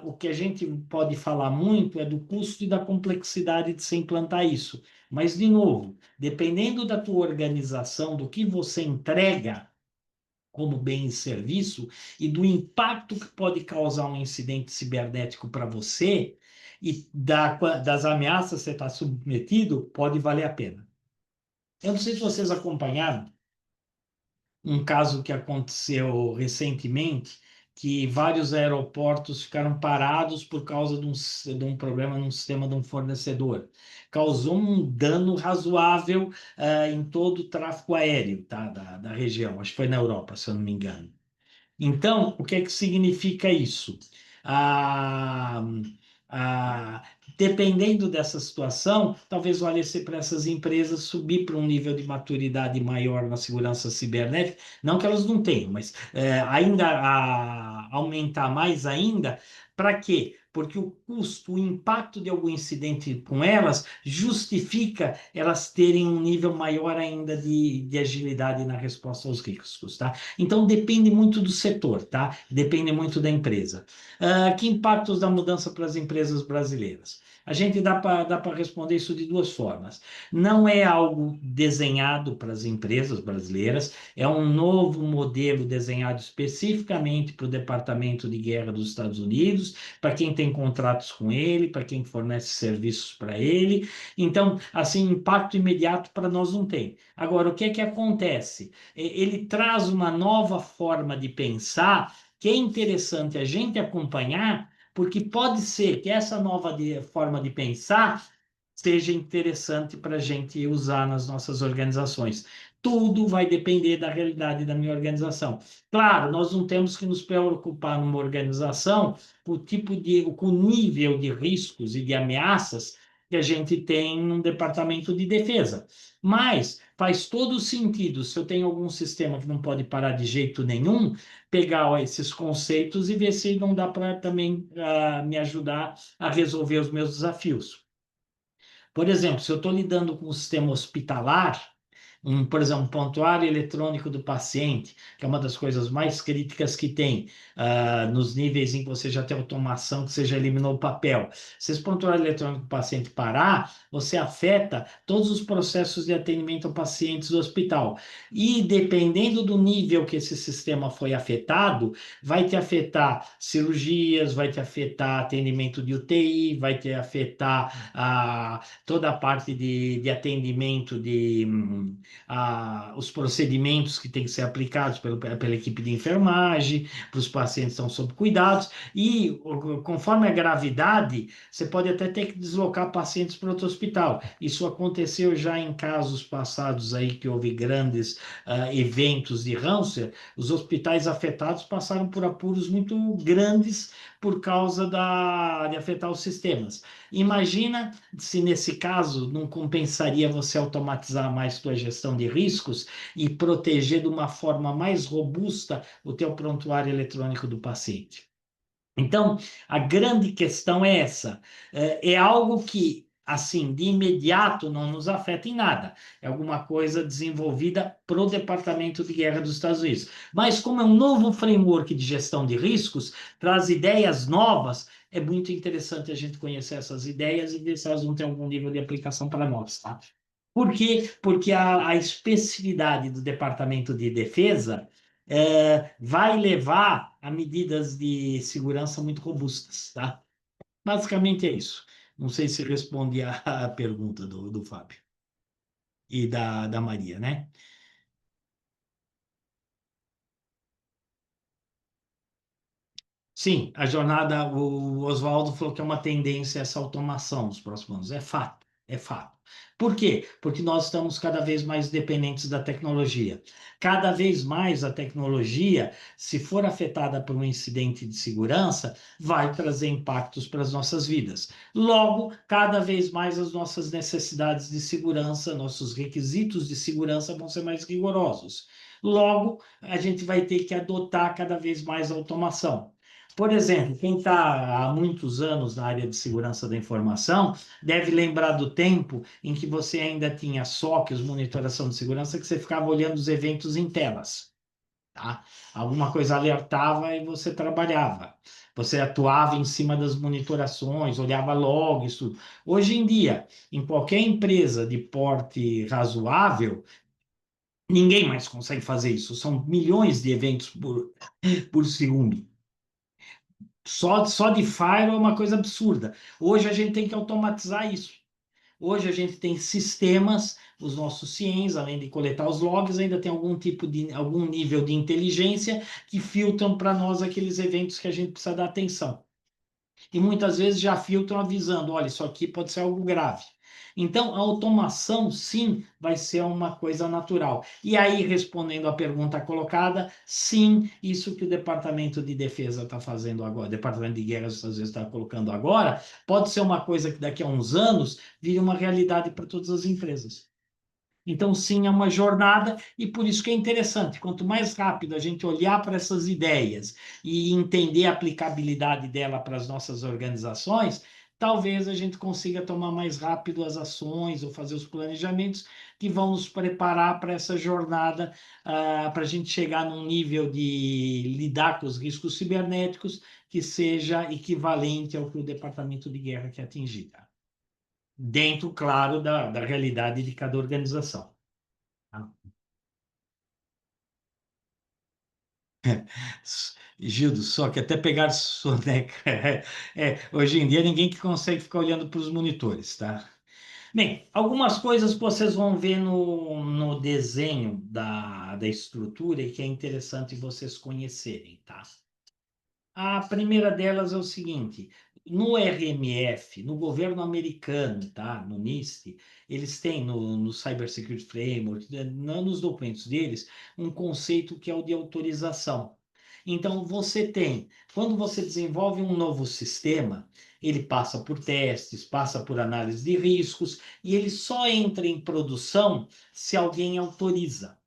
O que a gente pode falar muito é do custo e da complexidade de se implantar isso. Mas, de novo, dependendo da tua organização, do que você entrega como bem e serviço e do impacto que pode causar um incidente cibernético para você e das ameaças que você está submetido, pode valer a pena. Eu não sei se vocês acompanharam um caso que aconteceu recentemente, que vários aeroportos ficaram parados por causa de um problema no sistema de um fornecedor. Causou um dano razoável em todo o tráfego aéreo, tá, da região. Acho que foi na Europa, se eu não me engano. Então, o que é que significa isso? Ah, ah, Dependendo dessa situação, talvez valesse para essas empresas subir para um nível de maturidade maior na segurança cibernética, não que elas não tenham, mas ainda aumentar mais ainda. Para quê? Porque o custo, o impacto de algum incidente com elas justifica elas terem um nível maior ainda de agilidade na resposta aos riscos, tá? Então depende muito do setor, tá? Depende muito da empresa. Que impactos da mudança para as empresas brasileiras? A gente dá para responder isso de duas formas. Não é algo desenhado para as empresas brasileiras, é um novo modelo desenhado especificamente para o Departamento de Guerra dos Estados Unidos, para quem tem contratos com ele, para quem fornece serviços para ele. Então, assim, impacto imediato para nós não tem. Agora, o que é que acontece? Ele traz uma nova forma de pensar que é interessante a gente acompanhar, porque pode ser que essa nova forma de pensar seja interessante para a gente usar nas nossas organizações. Tudo vai depender da realidade da minha organização. Claro, nós não temos que nos preocupar numa organização com o nível de riscos e de ameaças que a gente tem num departamento de defesa. Mas faz todo sentido, se eu tenho algum sistema que não pode parar de jeito nenhum, pegar esses conceitos e ver se não dá para também me ajudar a resolver os meus desafios. Por exemplo, se eu estou lidando com o sistema hospitalar, por exemplo, um prontuário eletrônico do paciente, que é uma das coisas mais críticas que tem, nos níveis em que você já tem automação, que você já eliminou o papel. Se esse prontuário eletrônico do paciente parar, você afeta todos os processos de atendimento a pacientes do hospital. E dependendo do nível que esse sistema foi afetado, vai te afetar cirurgias, vai te afetar atendimento de UTI, vai te afetar toda a parte de atendimento os procedimentos que têm que ser aplicados pela equipe de enfermagem, para os pacientes que estão sob cuidados, e conforme a gravidade, você pode até ter que deslocar pacientes para outro hospital. Isso aconteceu já em casos passados aí que houve grandes eventos de câncer, os hospitais afetados passaram por apuros muito grandes por causa de afetar os sistemas. Imagina se nesse caso não compensaria você automatizar mais sua gestão de riscos e proteger de uma forma mais robusta o teu prontuário eletrônico do paciente. Então, a grande questão é essa. É algo que, assim, de imediato não nos afeta em nada. É alguma coisa desenvolvida para o Departamento de Guerra dos Estados Unidos. Mas, como é um novo framework de gestão de riscos, traz ideias novas, é muito interessante a gente conhecer essas ideias e ver se elas vão ter algum nível de aplicação para nós, tá? Por quê? Porque a especificidade do Departamento de Defesa vai levar a medidas de segurança muito robustas, tá? Basicamente é isso. Não sei se respondi a pergunta do Fábio e da Maria, né? Sim, a jornada, o Oswaldo falou que é uma tendência essa automação nos próximos anos. É fato, é fato. Por quê? Porque nós estamos cada vez mais dependentes da tecnologia. Cada vez mais a tecnologia, se for afetada por um incidente de segurança, vai trazer impactos para as nossas vidas. Logo, cada vez mais as nossas necessidades de segurança, nossos requisitos de segurança vão ser mais rigorosos. Logo, a gente vai ter que adotar cada vez mais automação. Por exemplo, quem está há muitos anos na área de segurança da informação deve lembrar do tempo em que você ainda tinha SOC, monitoração de segurança, que você ficava olhando os eventos em telas. Tá? Alguma coisa alertava e você trabalhava. Você atuava em cima das monitorações, olhava logs, tudo. Hoje em dia, em qualquer empresa de porte razoável, ninguém mais consegue fazer isso. São milhões de eventos por segundo. Só de Firewall é uma coisa absurda. Hoje a gente tem que automatizar isso. Hoje a gente tem sistemas, os nossos CIEMs, além de coletar os logs, ainda tem algum nível de inteligência que filtram para nós aqueles eventos que a gente precisa dar atenção. E muitas vezes já filtram avisando, olha, isso aqui pode ser algo grave. Então, a automação, sim, vai ser uma coisa natural. E aí, respondendo à pergunta colocada, sim, isso que o Departamento de Defesa está fazendo agora, o Departamento de Guerra dos Estados Unidos está colocando agora, pode ser uma coisa que daqui a uns anos vire uma realidade para todas as empresas. Então, sim, é uma jornada e por isso que é interessante. Quanto mais rápido a gente olhar para essas ideias e entender a aplicabilidade dela para as nossas organizações, talvez a gente consiga tomar mais rápido as ações ou fazer os planejamentos que vão nos preparar para essa jornada, para a gente chegar num nível de lidar com os riscos cibernéticos que seja equivalente ao que o Departamento de Guerra quer atingir, tá? Dentro, claro, da realidade de cada organização. Tá? Gildo, só que até pegar soneca. Hoje em dia ninguém que consegue ficar olhando para os monitores, tá? Bem, algumas coisas que vocês vão ver no desenho da estrutura e que é interessante vocês conhecerem, tá? A primeira delas é o seguinte: no RMF, no governo americano, tá? No NIST, eles têm no Cyber Security Framework, nos documentos deles, um conceito que é o de autorização. Então, você tem, quando você desenvolve um novo sistema, ele passa por testes, passa por análise de riscos, e ele só entra em produção se alguém autoriza.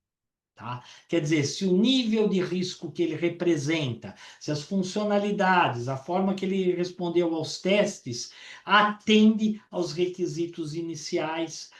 Tá? Quer dizer, se o nível de risco que ele representa, se as funcionalidades, a forma que ele respondeu aos testes, atende aos requisitos iniciais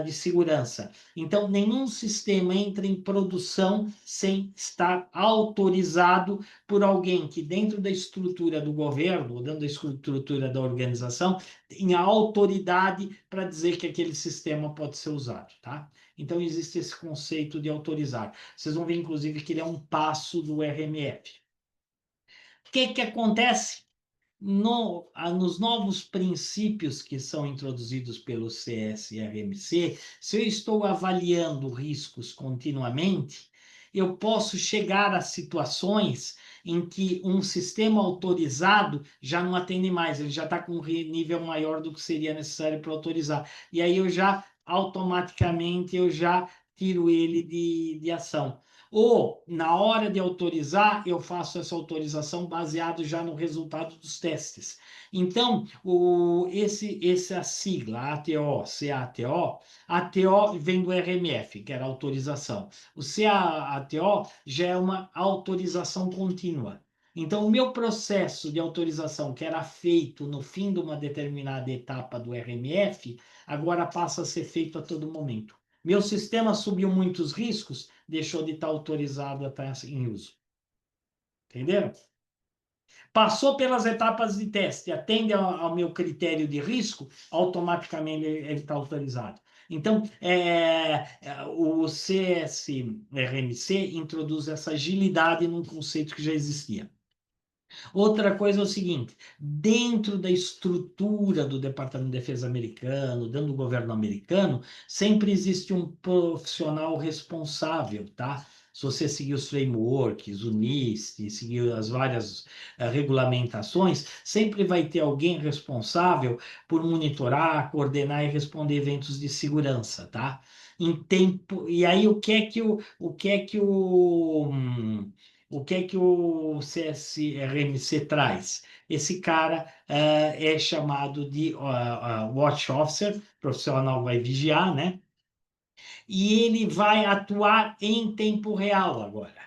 de segurança. Então, nenhum sistema entra em produção sem estar autorizado por alguém que, dentro da estrutura do governo, ou dentro da estrutura da organização, tenha autoridade para dizer que aquele sistema pode ser usado, tá? Então, existe esse conceito de autorizar. Vocês vão ver, inclusive, que ele é um passo do RMF. O que acontece? Nos novos princípios que são introduzidos pelo CSRMC, se eu estou avaliando riscos continuamente, eu posso chegar a situações em que um sistema autorizado já não atende mais, ele já está com um nível maior do que seria necessário para autorizar. E aí eu já, automaticamente, eu já tiro ele de ação. Ou, na hora de autorizar, eu faço essa autorização baseado já no resultado dos testes. Então, essa sigla, ATO, CATO, ATO vem do RMF, que era autorização. O CATO já é uma autorização contínua. Então, o meu processo de autorização, que era feito no fim de uma determinada etapa do RMF, agora passa a ser feito a todo momento. Meu sistema subiu muitos riscos, deixou de estar autorizado a estar em uso. Entenderam? Passou pelas etapas de teste, atende ao meu critério de risco, automaticamente ele está autorizado. Então, o CSRMC introduz essa agilidade num conceito que já existia. Outra coisa é o seguinte: dentro da estrutura do Departamento de Defesa americano, dentro do governo americano, sempre existe um profissional responsável, tá? Se você seguir os frameworks, o NIST, seguir as várias regulamentações, sempre vai ter alguém responsável por monitorar, coordenar e responder eventos de segurança, tá? Em tempo, e aí o que é que o CSRMC traz? Esse cara é chamado de Watch Officer, profissional vai vigiar, né? E ele vai atuar em tempo real agora.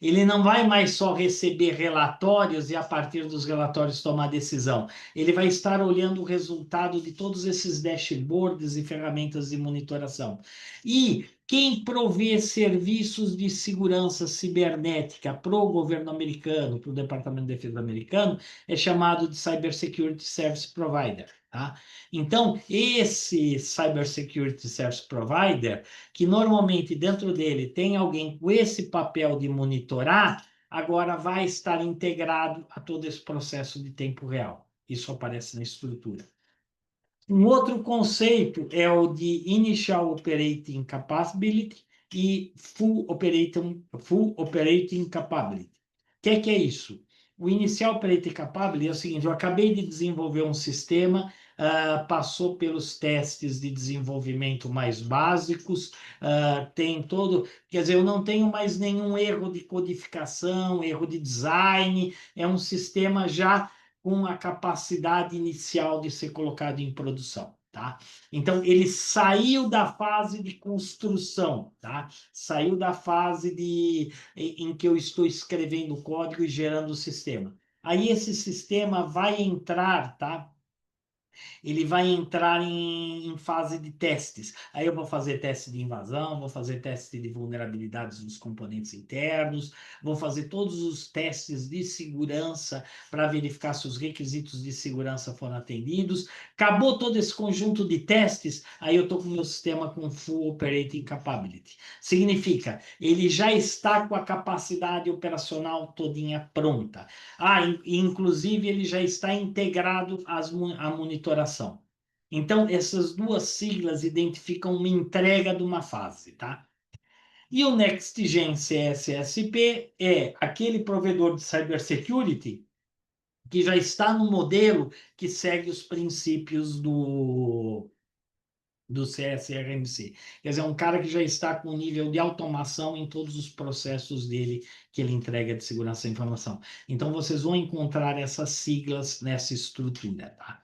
Ele não vai mais só receber relatórios e, a partir dos relatórios, tomar decisão. Ele vai estar olhando o resultado de todos esses dashboards e ferramentas de monitoração. E quem provê serviços de segurança cibernética para o governo americano, para o Departamento de Defesa americano, é chamado de Cybersecurity Service Provider. Tá? Então, esse Cybersecurity Service Provider, que normalmente dentro dele tem alguém com esse papel de monitorar, agora vai estar integrado a todo esse processo de tempo real. Isso aparece na estrutura. Um outro conceito é o de Initial Operating Capability e Full Operating Capability. O que é isso? O Initial Operating Capability é o seguinte: eu acabei de desenvolver um sistema, passou pelos testes de desenvolvimento mais básicos, tem todo. Quer dizer, eu não tenho mais nenhum erro de codificação, erro de design, é um sistema já com a capacidade inicial de ser colocado em produção, tá? Então, ele saiu da fase de construção, tá? Saiu da fase em que eu estou escrevendo o código e gerando o sistema. Aí esse sistema vai entrar, tá? Ele vai entrar em fase de testes. Aí eu vou fazer teste de invasão, vou fazer teste de vulnerabilidades dos componentes internos, vou fazer todos os testes de segurança para verificar se os requisitos de segurança foram atendidos. Acabou todo esse conjunto de testes, aí eu estou com o meu sistema com Full Operating Capability. Significa, ele já está com a capacidade operacional todinha pronta. Inclusive, ele já está integrado à monitoração. Então, essas duas siglas identificam uma entrega de uma fase, tá? E o NextGen CSSP é aquele provedor de cybersecurity que já está no modelo que segue os princípios do CSRMC. Quer dizer, é um cara que já está com nível de automação em todos os processos dele que ele entrega de segurança da informação. Então, vocês vão encontrar essas siglas nessa estrutura, tá?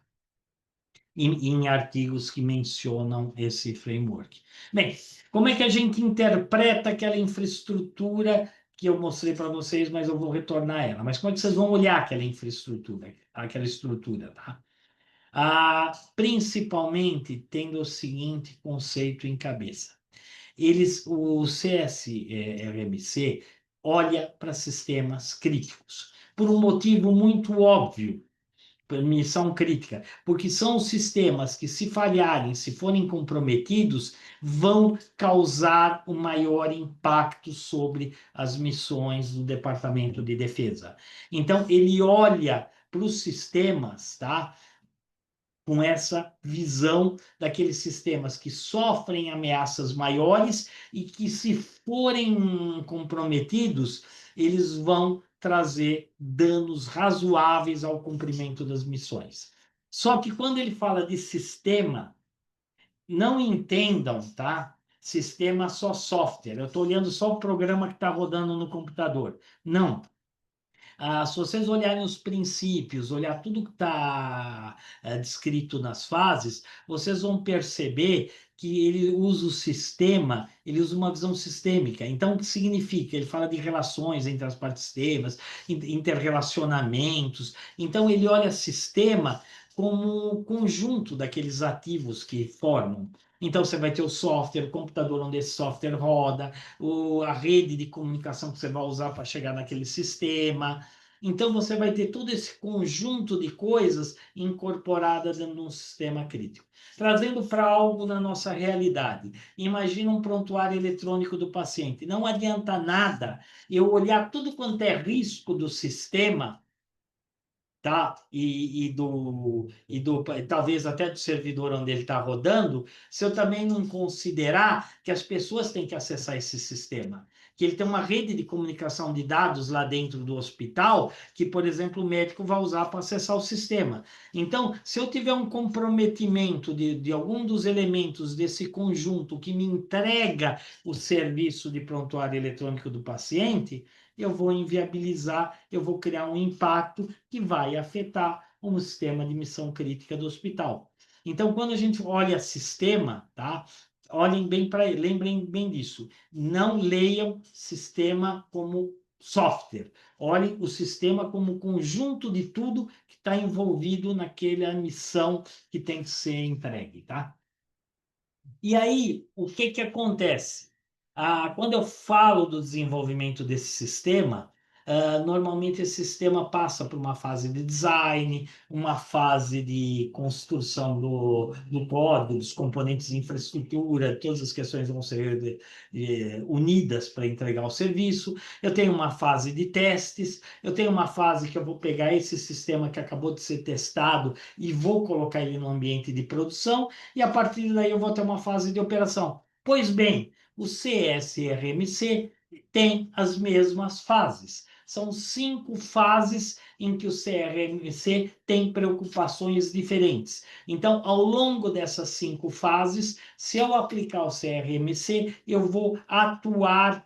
Em artigos que mencionam esse framework. Bem, como é que a gente interpreta aquela infraestrutura que eu mostrei para vocês, mas eu vou retornar a ela. Mas como é que vocês vão olhar aquela infraestrutura, aquela estrutura, tá? Principalmente tendo o seguinte conceito em cabeça. O CSRMC olha para sistemas críticos, por um motivo muito óbvio, missão crítica, porque são os sistemas que, se falharem, se forem comprometidos, vão causar o maior impacto sobre as missões do Departamento de Defesa. Então, ele olha para os sistemas, tá? Com essa visão daqueles sistemas que sofrem ameaças maiores e que, se forem comprometidos, eles vão trazer danos razoáveis ao cumprimento das missões. Só que quando ele fala de sistema, não entendam, tá? Sistema só software. Eu estou olhando só o programa que está rodando no computador. Não. Se vocês olharem os princípios, olhar tudo que está descrito nas fases, vocês vão perceber que ele usa o sistema, ele usa uma visão sistêmica. Então, o que significa? Ele fala de relações entre as partes sistemas, interrelacionamentos. Então, ele olha sistema como um conjunto daqueles ativos que formam. Então, você vai ter o software, o computador onde esse software roda, a rede de comunicação que você vai usar para chegar naquele sistema. Então, você vai ter todo esse conjunto de coisas incorporadas dentro de um sistema crítico. Trazendo para algo na nossa realidade. Imagina um prontuário eletrônico do paciente. Não adianta nada eu olhar tudo quanto é risco do sistema, tá? Talvez até do servidor onde ele está rodando, se eu também não considerar que as pessoas têm que acessar esse sistema, que ele tem uma rede de comunicação de dados lá dentro do hospital, que, por exemplo, o médico vai usar para acessar o sistema. Então, se eu tiver um comprometimento de algum dos elementos desse conjunto que me entrega o serviço de prontuário eletrônico do paciente, eu vou inviabilizar, eu vou criar um impacto que vai afetar o sistema de missão crítica do hospital. Então, quando a gente olha sistema, tá? Olhem bem para ele, lembrem bem disso. Não leiam sistema como software. Olhem o sistema como conjunto de tudo que está envolvido naquela missão que tem que ser entregue, tá? E aí, o que que acontece? Quando eu falo do desenvolvimento desse sistema, normalmente esse sistema passa por uma fase de design, uma fase de construção do código, dos componentes de infraestrutura, todas as questões vão ser unidas para entregar o serviço. Eu tenho uma fase de testes, eu tenho uma fase que eu vou pegar esse sistema que acabou de ser testado e vou colocar ele no ambiente de produção, e a partir daí eu vou ter uma fase de operação. Pois bem, o CSRMC tem as mesmas fases. São 5 fases em que o CRMC tem preocupações diferentes. Então, ao longo dessas 5 fases, se eu aplicar o CRMC, eu vou atuar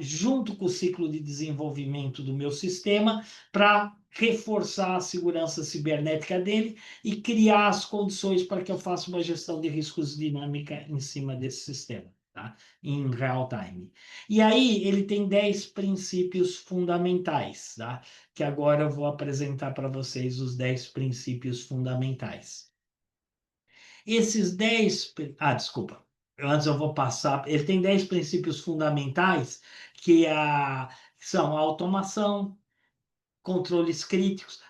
junto com o ciclo de desenvolvimento do meu sistema, para reforçar a segurança cibernética dele e criar as condições para que eu faça uma gestão de riscos dinâmica em cima desse sistema, tá? Em real time. E aí ele tem 10 princípios fundamentais, tá? Que agora eu vou apresentar para vocês os 10 princípios fundamentais. Esses 10... desculpa. Antes eu vou passar... Ele tem 10 princípios fundamentais que são a automação, controles críticos.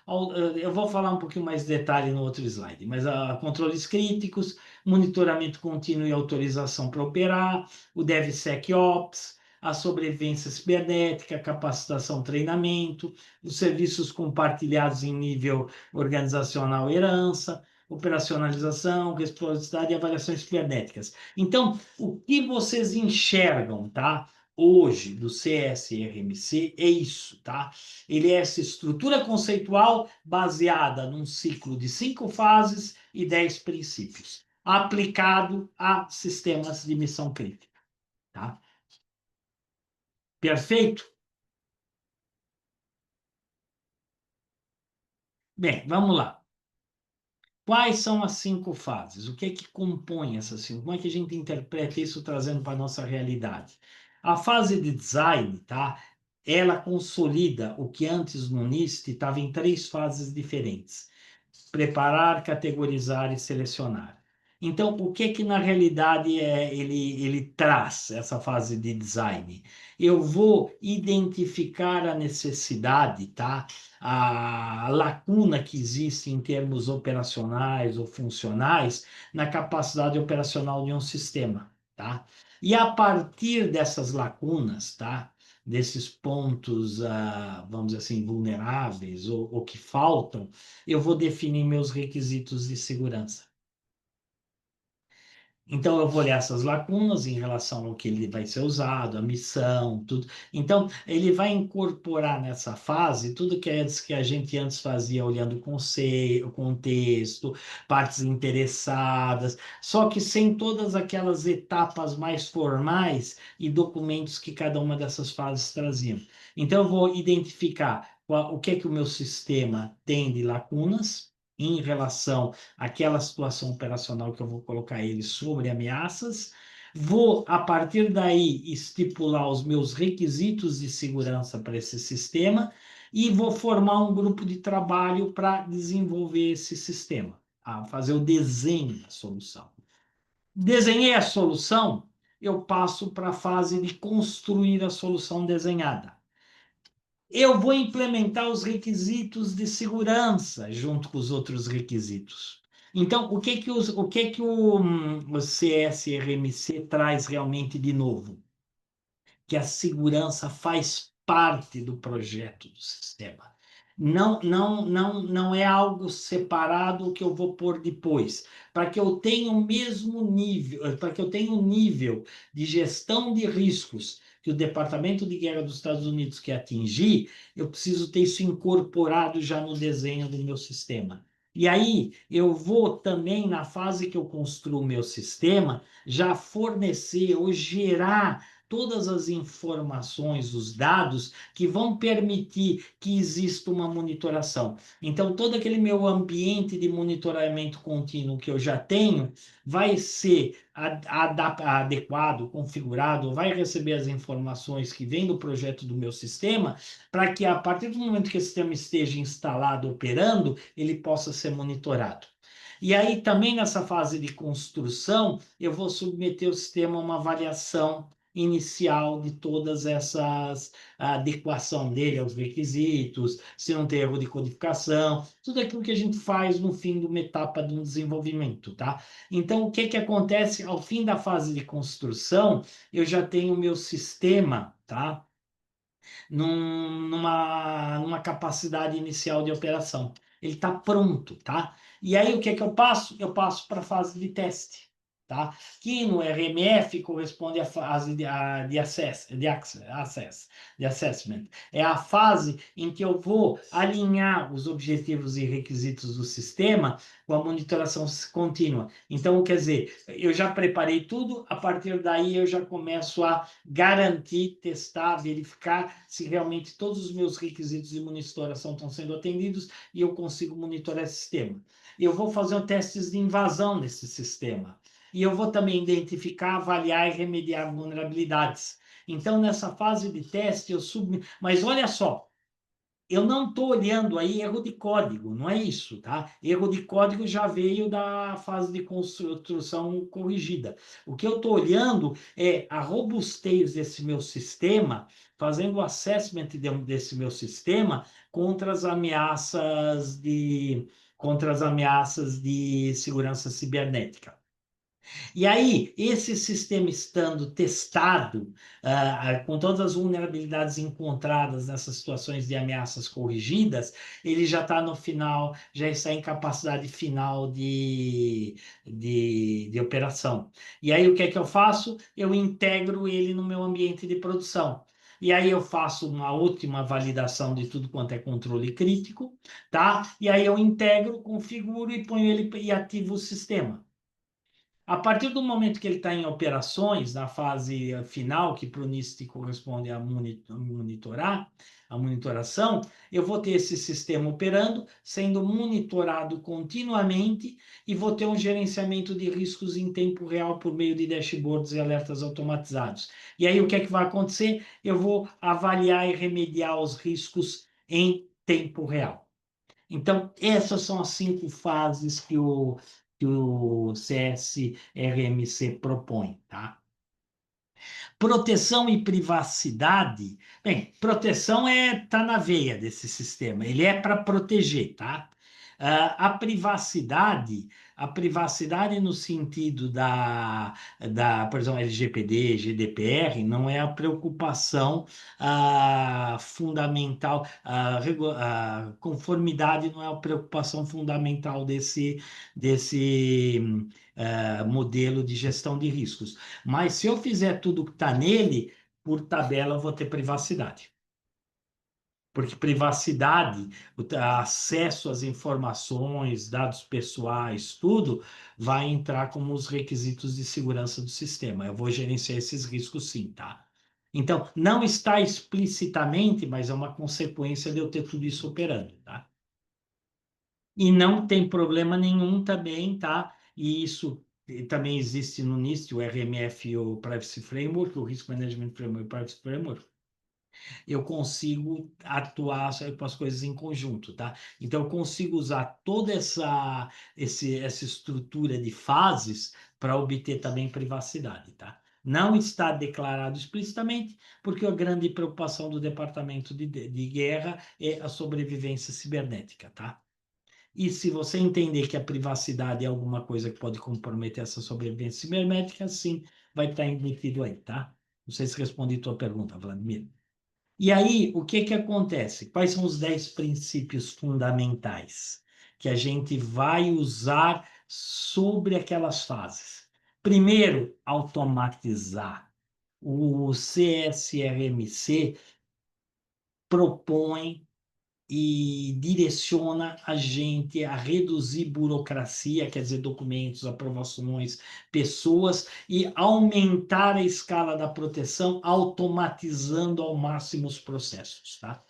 Eu vou falar um pouquinho mais de detalhe no outro slide, mas controles críticos, monitoramento contínuo e autorização para operar, o DevSecOps, a sobrevivência cibernética, capacitação, treinamento, os serviços compartilhados em nível organizacional, herança, operacionalização, reciprocidade e avaliações cibernéticas. Então, o que vocês enxergam, tá? Hoje do CSRMC é isso, tá? Ele é essa estrutura conceitual baseada num ciclo de 5 fases e 10 princípios, aplicado a sistemas de missão crítica, tá? Perfeito? Bem, vamos lá. Quais são as 5 fases? O que é que compõe essas 5? Como é que a gente interpreta isso trazendo para a nossa realidade? A fase de design, tá? Ela consolida o que antes no NIST estava em 3 fases diferentes. preparar, categorizar e selecionar. Então, o que que na realidade ele traz essa fase de design? Eu vou identificar a necessidade, tá? A lacuna que existe em termos operacionais ou funcionais na capacidade operacional de um sistema, tá? E a partir dessas lacunas, tá? Desses pontos, vamos dizer assim, vulneráveis ou que faltam, eu vou definir meus requisitos de segurança. Então, eu vou olhar essas lacunas em relação ao que ele vai ser usado, a missão, tudo. Então, ele vai incorporar nessa fase tudo que a gente antes fazia, olhando o contexto, partes interessadas, só que sem todas aquelas etapas mais formais e documentos que cada uma dessas fases traziam. Então, eu vou identificar o que é que o meu sistema tem de lacunas em relação aquela situação operacional que eu vou colocar ele sobre ameaças. Vou, a partir daí, estipular os meus requisitos de segurança para esse sistema e vou formar um grupo de trabalho para desenvolver esse sistema, fazer o desenho da solução. Desenhei a solução, eu passo para a fase de construir a solução desenhada. Eu vou implementar os requisitos de segurança junto com os outros requisitos. Então, o CSRMC traz realmente de novo? Que a segurança faz parte do projeto do sistema. Não é algo separado que eu vou pôr depois. Para que eu tenha o mesmo nível, para que eu tenha um nível de gestão de riscos que o Departamento de Guerra dos Estados Unidos quer atingir, eu preciso ter isso incorporado já no desenho do meu sistema. E aí, eu vou também, na fase que eu construo o meu sistema, já fornecer ou gerar todas as informações, os dados que vão permitir que exista uma monitoração. Então, todo aquele meu ambiente de monitoramento contínuo que eu já tenho vai ser adequado, configurado, vai receber as informações que vêm do projeto do meu sistema, para que a partir do momento que esse sistema esteja instalado, operando, ele possa ser monitorado. E aí, também nessa fase de construção, eu vou submeter o sistema a uma avaliação inicial de todas essas, a adequação dele aos requisitos, se não tem erro de codificação, tudo aquilo que a gente faz no fim de uma etapa de um desenvolvimento, tá? Então, o que que acontece ao fim da fase de construção? Eu já tenho o meu sistema, tá? Numa capacidade inicial de operação. Ele está pronto, tá? E aí o que é que eu passo? Eu passo para a fase de teste, tá? Que no RMF corresponde à fase de assessment. É a fase em que eu vou alinhar os objetivos e requisitos do sistema com a monitoração contínua. Então, quer dizer, eu já preparei tudo, a partir daí eu já começo a garantir, testar, verificar se realmente todos os meus requisitos de monitoração estão sendo atendidos e eu consigo monitorar esse sistema. Eu vou fazer testes de invasão nesse sistema. E eu vou também identificar, avaliar e remediar vulnerabilidades. Então, nessa fase de teste, eu submeto. Mas olha só, eu não estou olhando aí erro de código, não é isso, tá? Erro de código já veio da fase de construção corrigida. O que eu estou olhando é a robustez desse meu sistema, fazendo o assessment desse meu sistema contra as ameaças de segurança cibernética. E aí, esse sistema estando testado, com todas as vulnerabilidades encontradas nessas situações de ameaças corrigidas, ele já está no final, já está em capacidade final de operação. E aí, o que é que eu faço? Eu integro ele no meu ambiente de produção. E aí eu faço uma última validação de tudo quanto é controle crítico, tá? E aí eu integro, configuro e ponho ele e ativo o sistema. A partir do momento que ele está em operações, na fase final, que para o NIST corresponde a monitorar, a monitoração, eu vou ter esse sistema operando, sendo monitorado continuamente e vou ter um gerenciamento de riscos em tempo real por meio de dashboards e alertas automatizados. E aí o que é que vai acontecer? Eu vou avaliar e remediar os riscos em tempo real. Então, essas são as 5 fases que o CSRMC propõe, tá? Proteção e privacidade. Bem, proteção tá na veia desse sistema. Ele é para proteger, tá? A privacidade no sentido por exemplo, LGPD, GDPR, não é a preocupação fundamental, a conformidade não é a preocupação fundamental desse modelo de gestão de riscos. Mas se eu fizer tudo que está nele, por tabela eu vou ter privacidade. Porque privacidade, acesso às informações, dados pessoais, tudo vai entrar como os requisitos de segurança do sistema. Eu vou gerenciar esses riscos sim, tá? Então, não está explicitamente, mas é uma consequência de eu ter tudo isso operando, tá? E não tem problema nenhum também, tá? E isso também existe no NIST, o RMF e o Privacy Framework, o Risk Management Framework e o Privacy Framework. Eu consigo atuar com as coisas em conjunto, tá? Então, eu consigo usar toda essa estrutura de fases para obter também privacidade, tá? Não está declarado explicitamente, porque a grande preocupação do Departamento de Guerra é a sobrevivência cibernética, tá? E se você entender que a privacidade é alguma coisa que pode comprometer essa sobrevivência cibernética, sim, vai estar embutido aí, tá? Não sei se respondi a tua pergunta, Vladimir. E aí, o que que acontece? Quais são os 10 princípios fundamentais que a gente vai usar sobre aquelas fases? Primeiro, automatizar. O CSRMC propõe e direciona a gente a reduzir burocracia, quer dizer, documentos, aprovações, pessoas, e aumentar a escala da proteção, automatizando ao máximo os processos, tá?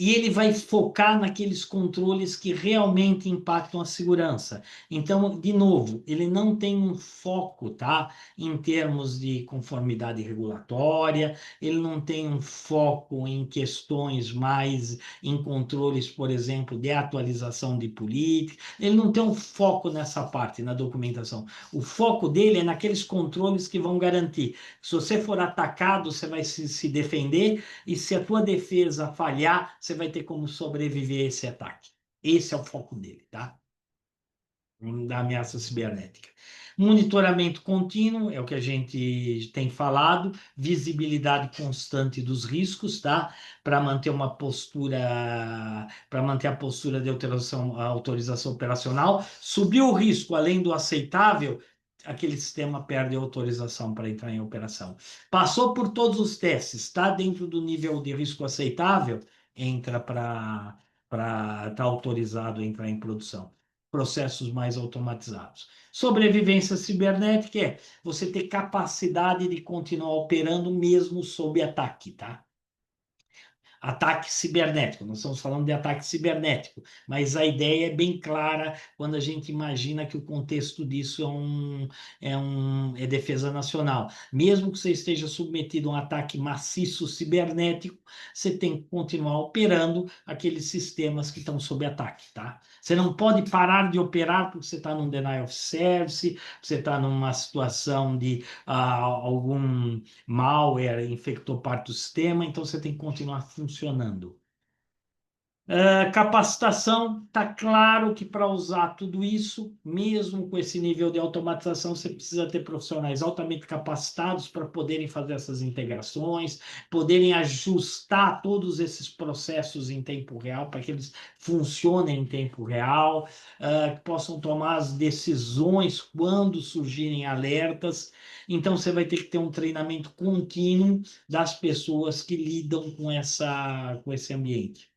E ele vai focar naqueles controles que realmente impactam a segurança. Então, de novo, ele não tem um foco, tá, em termos de conformidade regulatória, ele não tem um foco em questões mais em controles, por exemplo, de atualização de política, ele não tem um foco nessa parte, na documentação. O foco dele é naqueles controles que vão garantir. Se você for atacado, você vai se defender, e se a tua defesa falhar, você vai ter como sobreviver a esse ataque. Esse é o foco dele, tá? Da ameaça cibernética. Monitoramento contínuo é o que a gente tem falado, visibilidade constante dos riscos, tá? Para manter uma postura, para manter a postura de autorização operacional. Subiu o risco além do aceitável, aquele sistema perde a autorização para entrar em operação. Passou por todos os testes, está dentro do nível de risco aceitável, entra para estar autorizado a entrar em produção. Processos mais automatizados. Sobrevivência cibernética é você ter capacidade de continuar operando mesmo sob ataque, tá? Ataque cibernético, nós estamos falando de ataque cibernético, mas a ideia é bem clara quando a gente imagina que o contexto disso é defesa nacional. Mesmo que você esteja submetido a um ataque maciço cibernético, você tem que continuar operando aqueles sistemas que estão sob ataque, tá? Você não pode parar de operar porque você está num denial of service, você está numa situação de algum malware infectou parte do sistema, então você tem que continuar funcionando. Capacitação, está claro que para usar tudo isso, mesmo com esse nível de automatização, você precisa ter profissionais altamente capacitados para poderem fazer essas integrações, poderem ajustar todos esses processos em tempo real, para que eles funcionem em tempo real, que possam tomar as decisões quando surgirem alertas. Então, você vai ter que ter um treinamento contínuo das pessoas que lidam com esse ambiente.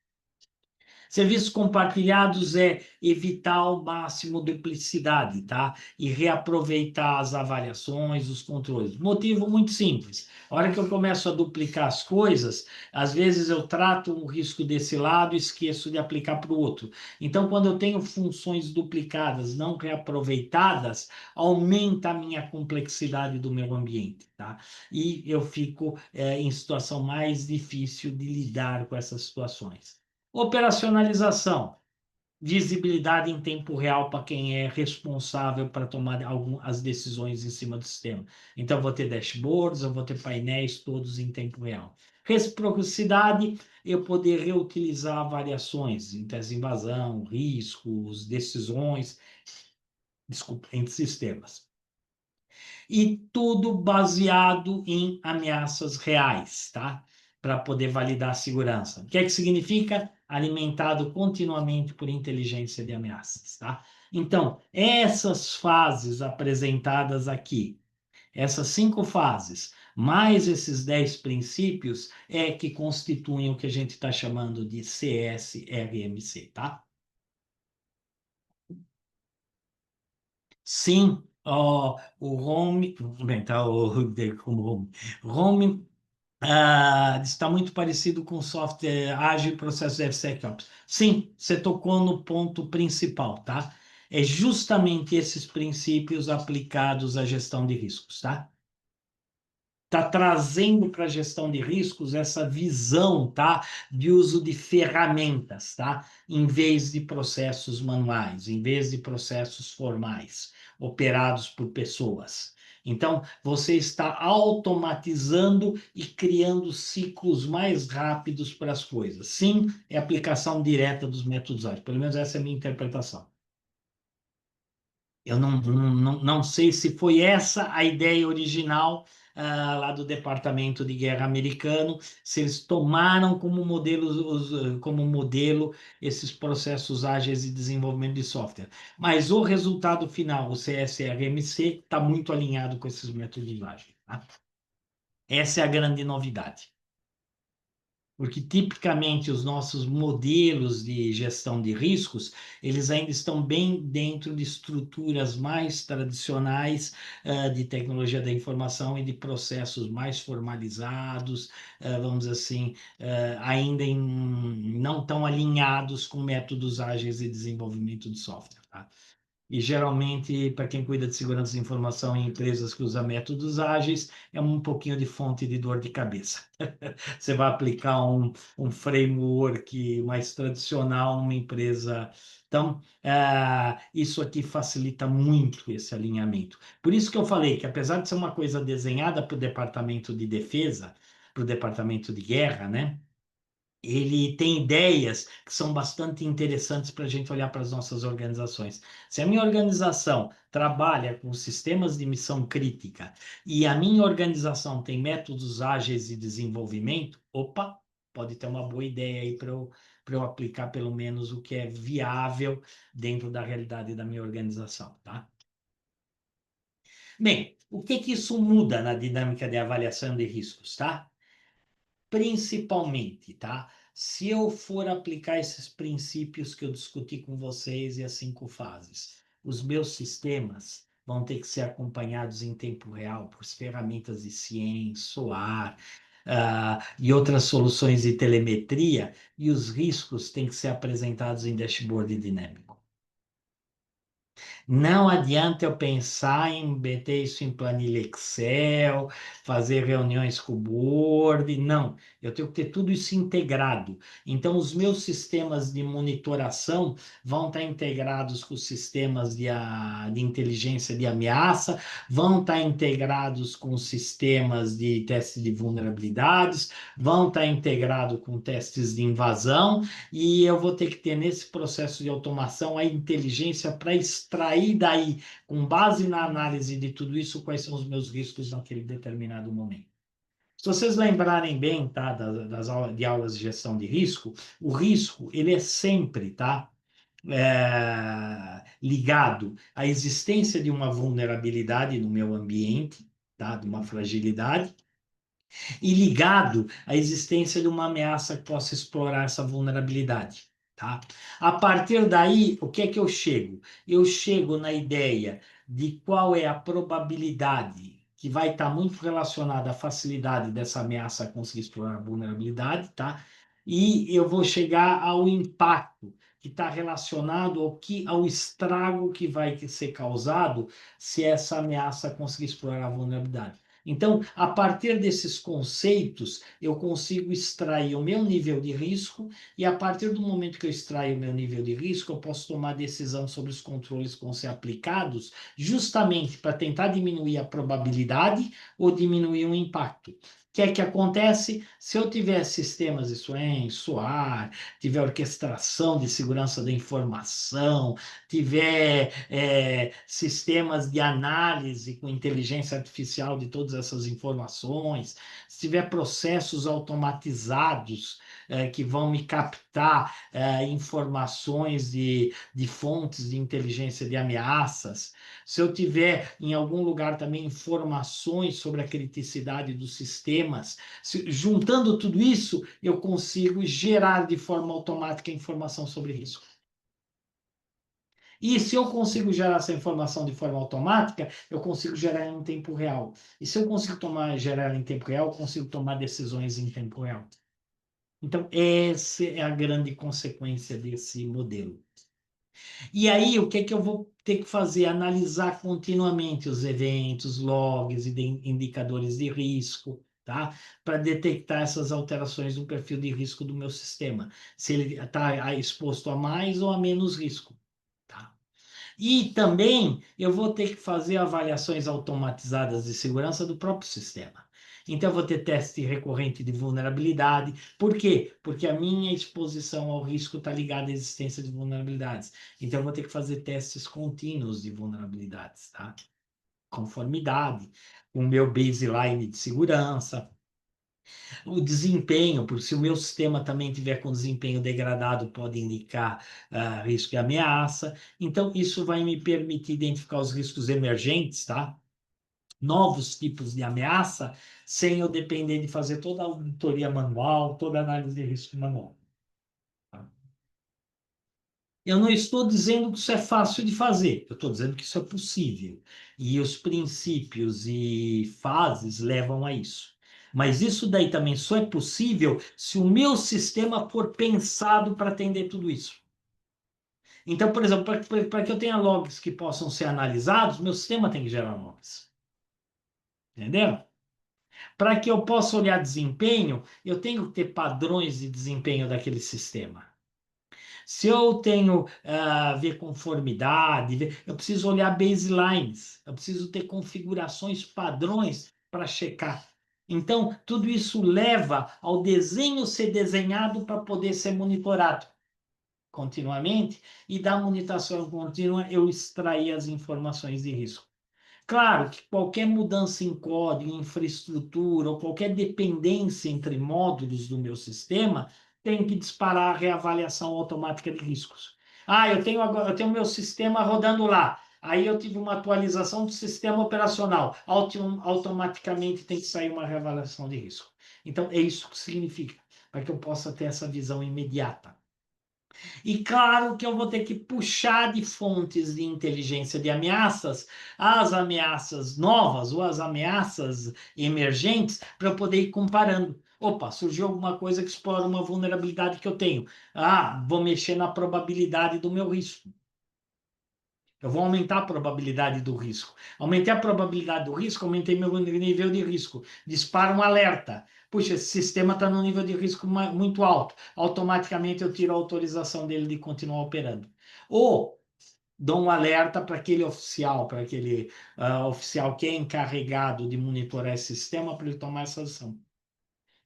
Serviços compartilhados é evitar ao máximo duplicidade, tá? E reaproveitar as avaliações, os controles. Motivo muito simples. A hora que eu começo a duplicar as coisas, às vezes eu trato um risco desse lado e esqueço de aplicar para o outro. Então, quando eu tenho funções duplicadas, não reaproveitadas, aumenta a minha complexidade do meu ambiente, tá? E eu fico em situação mais difícil de lidar com essas situações. Operacionalização, visibilidade em tempo real para quem é responsável para tomar as decisões em cima do sistema. Então, eu vou ter dashboards, eu vou ter painéis todos em tempo real. Reciprocidade, eu poder reutilizar variações, em tese de invasão, riscos, decisões, desculpa, entre sistemas. E tudo baseado em ameaças reais, tá? Para poder validar a segurança. O que é que significa? Alimentado continuamente por inteligência de ameaças, tá? Então, essas fases apresentadas aqui, essas 5 fases, mais esses 10 princípios, é que constituem o que a gente está chamando de CSRMC, tá? Sim, ó, o home, bem, tá, como home, está muito parecido com software ágil e processo DevSecOps. Sim, você tocou no ponto principal, tá? É justamente esses princípios aplicados à gestão de riscos, tá? Está trazendo para a gestão de riscos essa visão, tá, de uso de ferramentas, tá, em vez de processos manuais, em vez de processos formais, operados por pessoas. Então, você está automatizando e criando ciclos mais rápidos para as coisas. Sim, é aplicação direta dos métodos ágeis. Pelo menos essa é a minha interpretação. Eu não sei se foi essa a ideia original lá do Departamento de Guerra americano, se eles tomaram como modelo esses processos ágeis de desenvolvimento de software. Mas o resultado final, o CSRMC, está muito alinhado com esses métodos ágeis. Tá? Essa é a grande novidade. Porque tipicamente os nossos modelos de gestão de riscos, eles ainda estão bem dentro de estruturas mais tradicionais de tecnologia da informação e de processos mais formalizados, vamos dizer assim, ainda não tão alinhados com métodos ágeis de desenvolvimento de software, tá? E geralmente, para quem cuida de segurança de informação em empresas que usam métodos ágeis, é um pouquinho de fonte de dor de cabeça. Você vai aplicar um framework mais tradicional numa empresa. Então, isso aqui facilita muito esse alinhamento. Por isso que eu falei que, apesar de ser uma coisa desenhada para o departamento de defesa, para o departamento de guerra, né? Ele tem ideias que são bastante interessantes para a gente olhar para as nossas organizações. Se a minha organização trabalha com sistemas de missão crítica e a minha organização tem métodos ágeis de desenvolvimento, opa, pode ter uma boa ideia aí para eu aplicar pelo menos o que é viável dentro da realidade da minha organização, tá? Bem, o que que isso muda na dinâmica de avaliação de riscos, tá? Principalmente, tá? Se eu for aplicar esses princípios que eu discuti com vocês e as 5 fases, os meus sistemas vão ter que ser acompanhados em tempo real por ferramentas de CIEM, SOAR, e outras soluções de telemetria, e os riscos têm que ser apresentados em dashboard dinâmico. Não adianta eu pensar em meter isso em planilha Excel, fazer reuniões com o board. Não, eu tenho que ter tudo isso integrado. Então, os meus sistemas de monitoração vão estar integrados com os sistemas de inteligência de ameaça, vão estar integrados com os sistemas de teste de vulnerabilidades, vão estar integrados com testes de invasão, e eu vou ter que ter nesse processo de automação a inteligência para extrair daí, com base na análise de tudo isso, quais são os meus riscos naquele determinado momento. Se vocês lembrarem bem, tá, das aulas de aulas de gestão de risco, o risco ele é sempre, tá, ligado à existência de uma vulnerabilidade no meu ambiente, tá, de uma fragilidade, e ligado à existência de uma ameaça que possa explorar essa vulnerabilidade. Tá? A partir daí, o que é que eu chego? Eu chego na ideia de qual é a probabilidade que vai estar muito relacionada à facilidade dessa ameaça conseguir explorar a vulnerabilidade, tá? E eu vou chegar ao impacto que está relacionado ao estrago que vai ser causado se essa ameaça conseguir explorar a vulnerabilidade. Então, a partir desses conceitos, eu consigo extrair o meu nível de risco, e a partir do momento que eu extraio o meu nível de risco, eu posso tomar decisão sobre os controles que vão ser aplicados, justamente para tentar diminuir a probabilidade ou diminuir o impacto. O que é que acontece? Se eu tiver sistemas, isso é, em SOAR, tiver orquestração de segurança da informação, tiver sistemas de análise com inteligência artificial de todas essas informações, se tiver processos automatizados que vão me captar informações de fontes de inteligência de ameaças, se eu tiver em algum lugar também informações sobre a criticidade dos sistemas, juntando tudo isso, eu consigo gerar de forma automática informação sobre risco. E se eu consigo gerar essa informação de forma automática, eu consigo gerar ela em tempo real. E se eu consigo gerar ela em tempo real, eu consigo tomar decisões em tempo real. Então, essa é a grande consequência desse modelo. E aí, o que é que eu vou ter que fazer? Analisar continuamente os eventos, logs e indicadores de risco, tá? Para detectar essas alterações no perfil de risco do meu sistema. Se ele está exposto a mais ou a menos risco, tá? E também eu vou ter que fazer avaliações automatizadas de segurança do próprio sistema. Então, eu vou ter teste recorrente de vulnerabilidade. Por quê? Porque a minha exposição ao risco está ligada à existência de vulnerabilidades. Então, eu vou ter que fazer testes contínuos de vulnerabilidades, tá? Conformidade, o meu baseline de segurança, o desempenho, porque se o meu sistema também tiver com desempenho degradado, pode indicar risco de ameaça. Então, isso vai me permitir identificar os riscos emergentes, tá? Novos tipos de ameaça, sem eu depender de fazer toda a auditoria manual, toda a análise de risco manual. Tá? Eu não estou dizendo que isso é fácil de fazer, eu estou dizendo que isso é possível. E os princípios e fases levam a isso. Mas isso daí também só é possível se o meu sistema for pensado para atender tudo isso. Então, por exemplo, para que eu tenha logs que possam ser analisados, meu sistema tem que gerar logs. Entendeu? Para que eu possa olhar desempenho, eu tenho que ter padrões de desempenho daquele sistema. Se eu tenho ver conformidade, eu preciso olhar baselines, eu preciso ter configurações padrões para checar. Então, tudo isso leva ao desenho ser desenhado para poder ser monitorado continuamente, e da monitoração contínua eu extrair as informações de risco. Claro que qualquer mudança em código, em infraestrutura, ou qualquer dependência entre módulos do meu sistema, tem que disparar a reavaliação automática de riscos. Eu tenho meu sistema rodando lá. Aí eu tive uma atualização do sistema operacional. Automaticamente tem que sair uma reavaliação de risco. Então, é isso que significa, para que eu possa ter essa visão imediata. E claro que eu vou ter que puxar de fontes de inteligência de ameaças as ameaças novas ou as ameaças emergentes para eu poder ir comparando. Opa, surgiu alguma coisa que explora uma vulnerabilidade que eu tenho. Vou mexer na probabilidade do meu risco. Eu vou aumentar a probabilidade do risco. Aumentei a probabilidade do risco, aumentei meu nível de risco. Dispara um alerta. Puxa, esse sistema está no nível de risco muito alto. Automaticamente eu tiro a autorização dele de continuar operando. Ou dou um alerta para aquele oficial, para aquele oficial que é encarregado de monitorar esse sistema para ele tomar essa ação.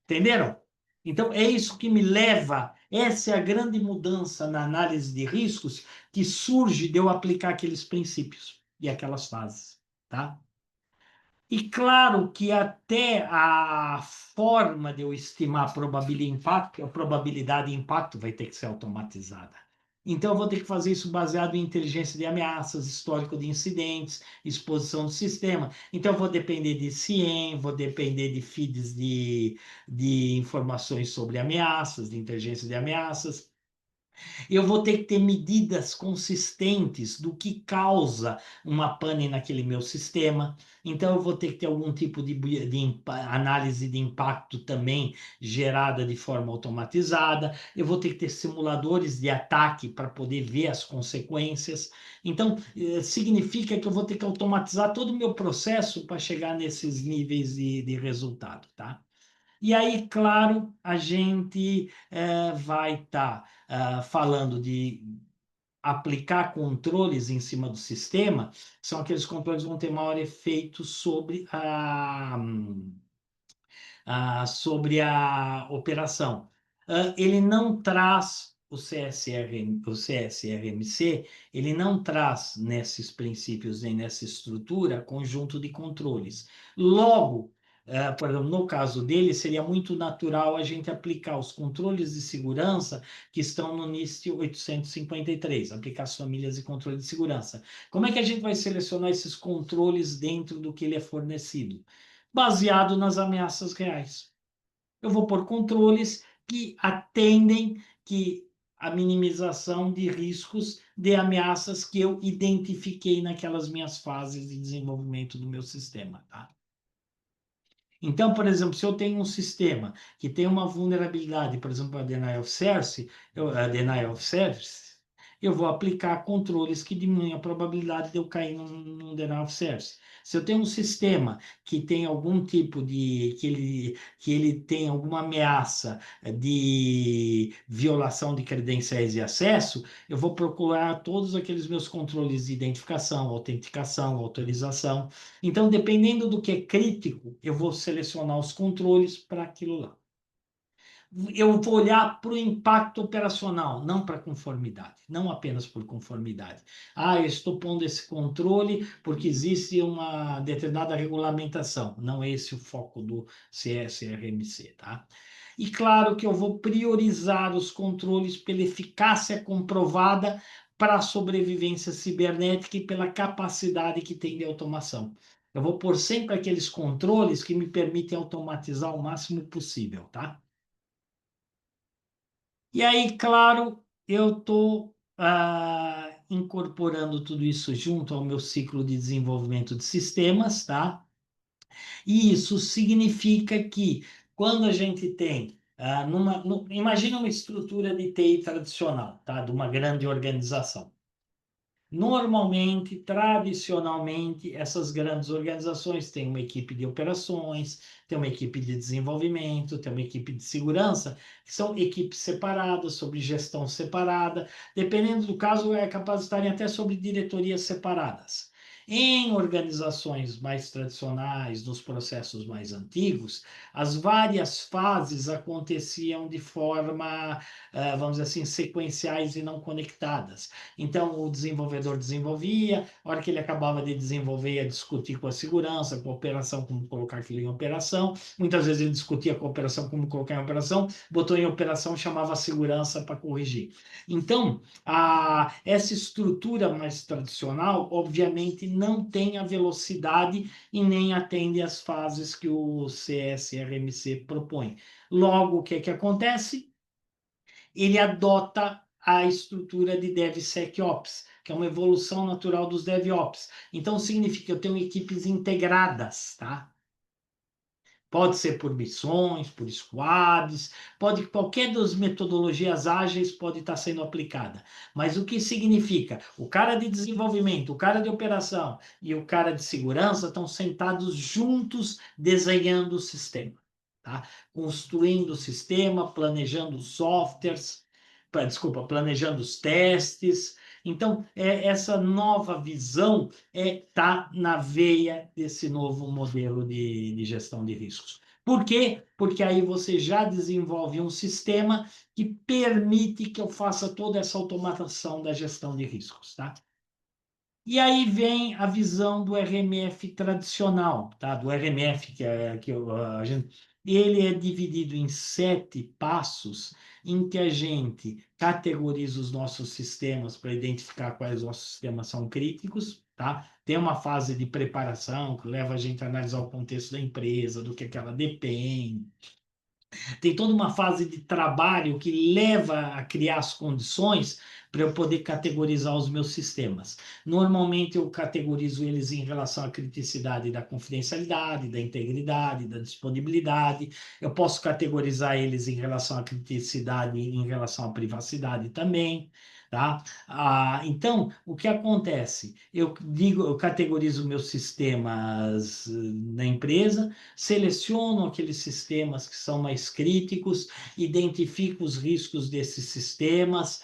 Entenderam? Então, é isso que me leva, essa é a grande mudança na análise de riscos que surge de eu aplicar aqueles princípios e aquelas fases, tá? E claro que até a forma de eu estimar a probabilidade de impacto vai ter que ser automatizada. Então, eu vou ter que fazer isso baseado em inteligência de ameaças, histórico de incidentes, exposição do sistema. Então, eu vou depender de CIEM, vou depender de feeds de informações sobre ameaças, de inteligência de ameaças. Eu vou ter que ter medidas consistentes do que causa uma pane naquele meu sistema. Então, eu vou ter que ter algum tipo de análise de impacto também gerada de forma automatizada. Eu vou ter que ter simuladores de ataque para poder ver as consequências. Então, significa que eu vou ter que automatizar todo o meu processo para chegar nesses níveis de resultado, tá? E aí, claro, a gente vai estar falando de aplicar controles em cima do sistema, são aqueles controles que vão ter maior efeito sobre a operação. Ele não traz o CSRMC, ele não traz nesses princípios nem nessa estrutura conjunto de controles. Logo, por exemplo, no caso dele, seria muito natural a gente aplicar os controles de segurança que estão no NIST 853, aplicar as famílias de controle de segurança. Como é que a gente vai selecionar esses controles dentro do que ele é fornecido? Baseado nas ameaças reais. Eu vou pôr controles que atendem que a minimização de riscos de ameaças que eu identifiquei naquelas minhas fases de desenvolvimento do meu sistema, tá? Então, por exemplo, se eu tenho um sistema que tem uma vulnerabilidade, por exemplo, a denial of service, eu vou aplicar controles que diminuem a probabilidade de eu cair num denial of service. Se eu tenho um sistema que tem algum tipo que ele tem alguma ameaça de violação de credenciais e acesso, eu vou procurar todos aqueles meus controles de identificação, autenticação, autorização. Então, dependendo do que é crítico, eu vou selecionar os controles para aquilo lá. Eu vou olhar para o impacto operacional, não para a conformidade, não apenas por conformidade. Eu estou pondo esse controle porque existe uma determinada regulamentação. Não é esse o foco do CSRMC, tá? E claro que eu vou priorizar os controles pela eficácia comprovada para a sobrevivência cibernética e pela capacidade que tem de automação. Eu vou pôr sempre aqueles controles que me permitem automatizar o máximo possível, tá? E aí, claro, eu estou incorporando tudo isso junto ao meu ciclo de desenvolvimento de sistemas, tá? E isso significa que quando a gente tem, imagina uma estrutura de TI tradicional, tá? De uma grande organização. Normalmente, tradicionalmente, essas grandes organizações têm uma equipe de operações, tem uma equipe de desenvolvimento, tem uma equipe de segurança, que são equipes separadas, sobre gestão separada, dependendo do caso, é capaz de estarem até sobre diretorias separadas. Em organizações mais tradicionais, nos processos mais antigos, as várias fases aconteciam de forma, vamos dizer assim, sequenciais e não conectadas. Então, o desenvolvedor desenvolvia, a hora que ele acabava de desenvolver, ia discutir com a segurança, com a operação, como colocar aquilo em operação. Muitas vezes ele discutia com a operação como colocar em operação, botou em operação, chamava a segurança para corrigir. Então, essa estrutura mais tradicional, obviamente, não tem a velocidade e nem atende às fases que o CSRMC propõe. Logo, o que é que acontece? Ele adota a estrutura de DevSecOps, que é uma evolução natural dos DevOps. Então, significa que eu tenho equipes integradas, tá? Pode ser por missões, por squads, pode qualquer das metodologias ágeis pode estar sendo aplicada. Mas o que significa? O cara de desenvolvimento, o cara de operação e o cara de segurança estão sentados juntos desenhando o sistema, tá? Construindo o sistema, planejando os softwares, planejando os testes. Então, essa nova visão está na veia desse novo modelo de gestão de riscos. Por quê? Porque aí você já desenvolve um sistema que permite que eu faça toda essa automação da gestão de riscos, tá? E aí vem a visão do RMF tradicional, tá? Do RMF a gente, ele é dividido em 7 passos em que a gente categoriza os nossos sistemas para identificar quais nossos sistemas são críticos, tá? Tem uma fase de preparação que leva a gente a analisar o contexto da empresa, do que ela depende, Tem toda uma fase de trabalho que leva a criar as condições para eu poder categorizar os meus sistemas. Normalmente eu categorizo eles em relação à criticidade da confidencialidade, da integridade, da disponibilidade. Eu posso categorizar eles em relação à criticidade, em relação à privacidade também. Tá? Então, o que acontece? Eu categorizo meus sistemas na empresa, seleciono aqueles sistemas que são mais críticos, identifico os riscos desses sistemas,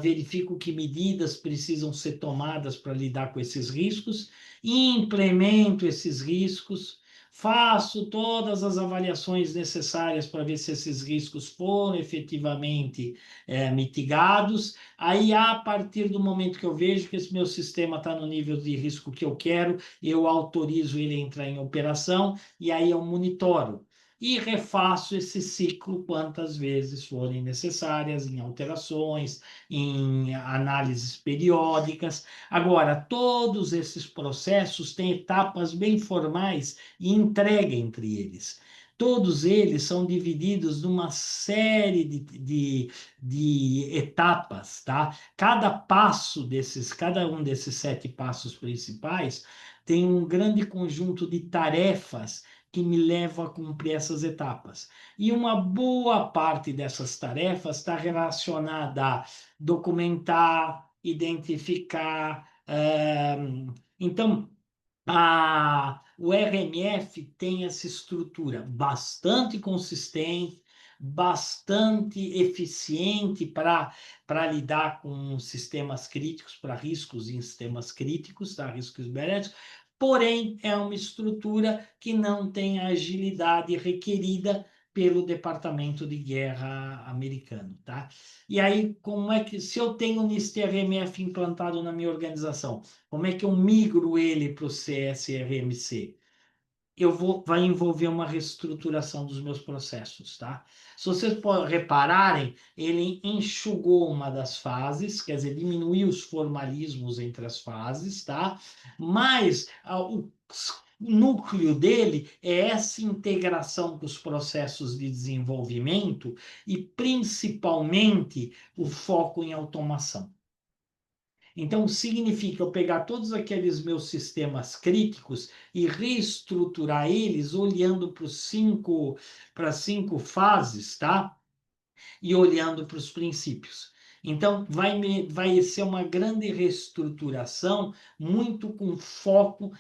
verifico que medidas precisam ser tomadas para lidar com esses riscos, implemento esses riscos, faço todas as avaliações necessárias para ver se esses riscos foram efetivamente mitigados. Aí, a partir do momento que eu vejo que esse meu sistema está no nível de risco que eu quero, eu autorizo ele a entrar em operação e aí eu monitoro e refaço esse ciclo quantas vezes forem necessárias, em alterações, em análises periódicas. Agora, todos esses processos têm etapas bem formais e entrega entre eles. Todos eles são divididos numa série de etapas, tá? Cada um desses 7 passos principais tem um grande conjunto de tarefas que me levam a cumprir essas etapas. E uma boa parte dessas tarefas está relacionada a documentar, identificar. Então, o RMF tem essa estrutura bastante consistente, bastante eficiente para lidar com sistemas críticos, para riscos em sistemas críticos, tá? Riscos cibernéticos, porém é uma estrutura que não tem a agilidade requerida pelo Departamento de Guerra americano, tá? E aí, como é que, se eu tenho o NIST RMF implantado na minha organização, como é que eu migro ele para o CSRMC? Vai envolver uma reestruturação dos meus processos, tá? Se vocês repararem, ele enxugou uma das fases, quer dizer, diminuiu os formalismos entre as fases, tá? Mas o núcleo dele é essa integração com os processos de desenvolvimento e, principalmente, o foco em automação. Então, significa eu pegar todos aqueles meus sistemas críticos e reestruturar eles olhando para 5 fases, tá? E olhando para os princípios. Então, vai ser uma grande reestruturação, muito com foco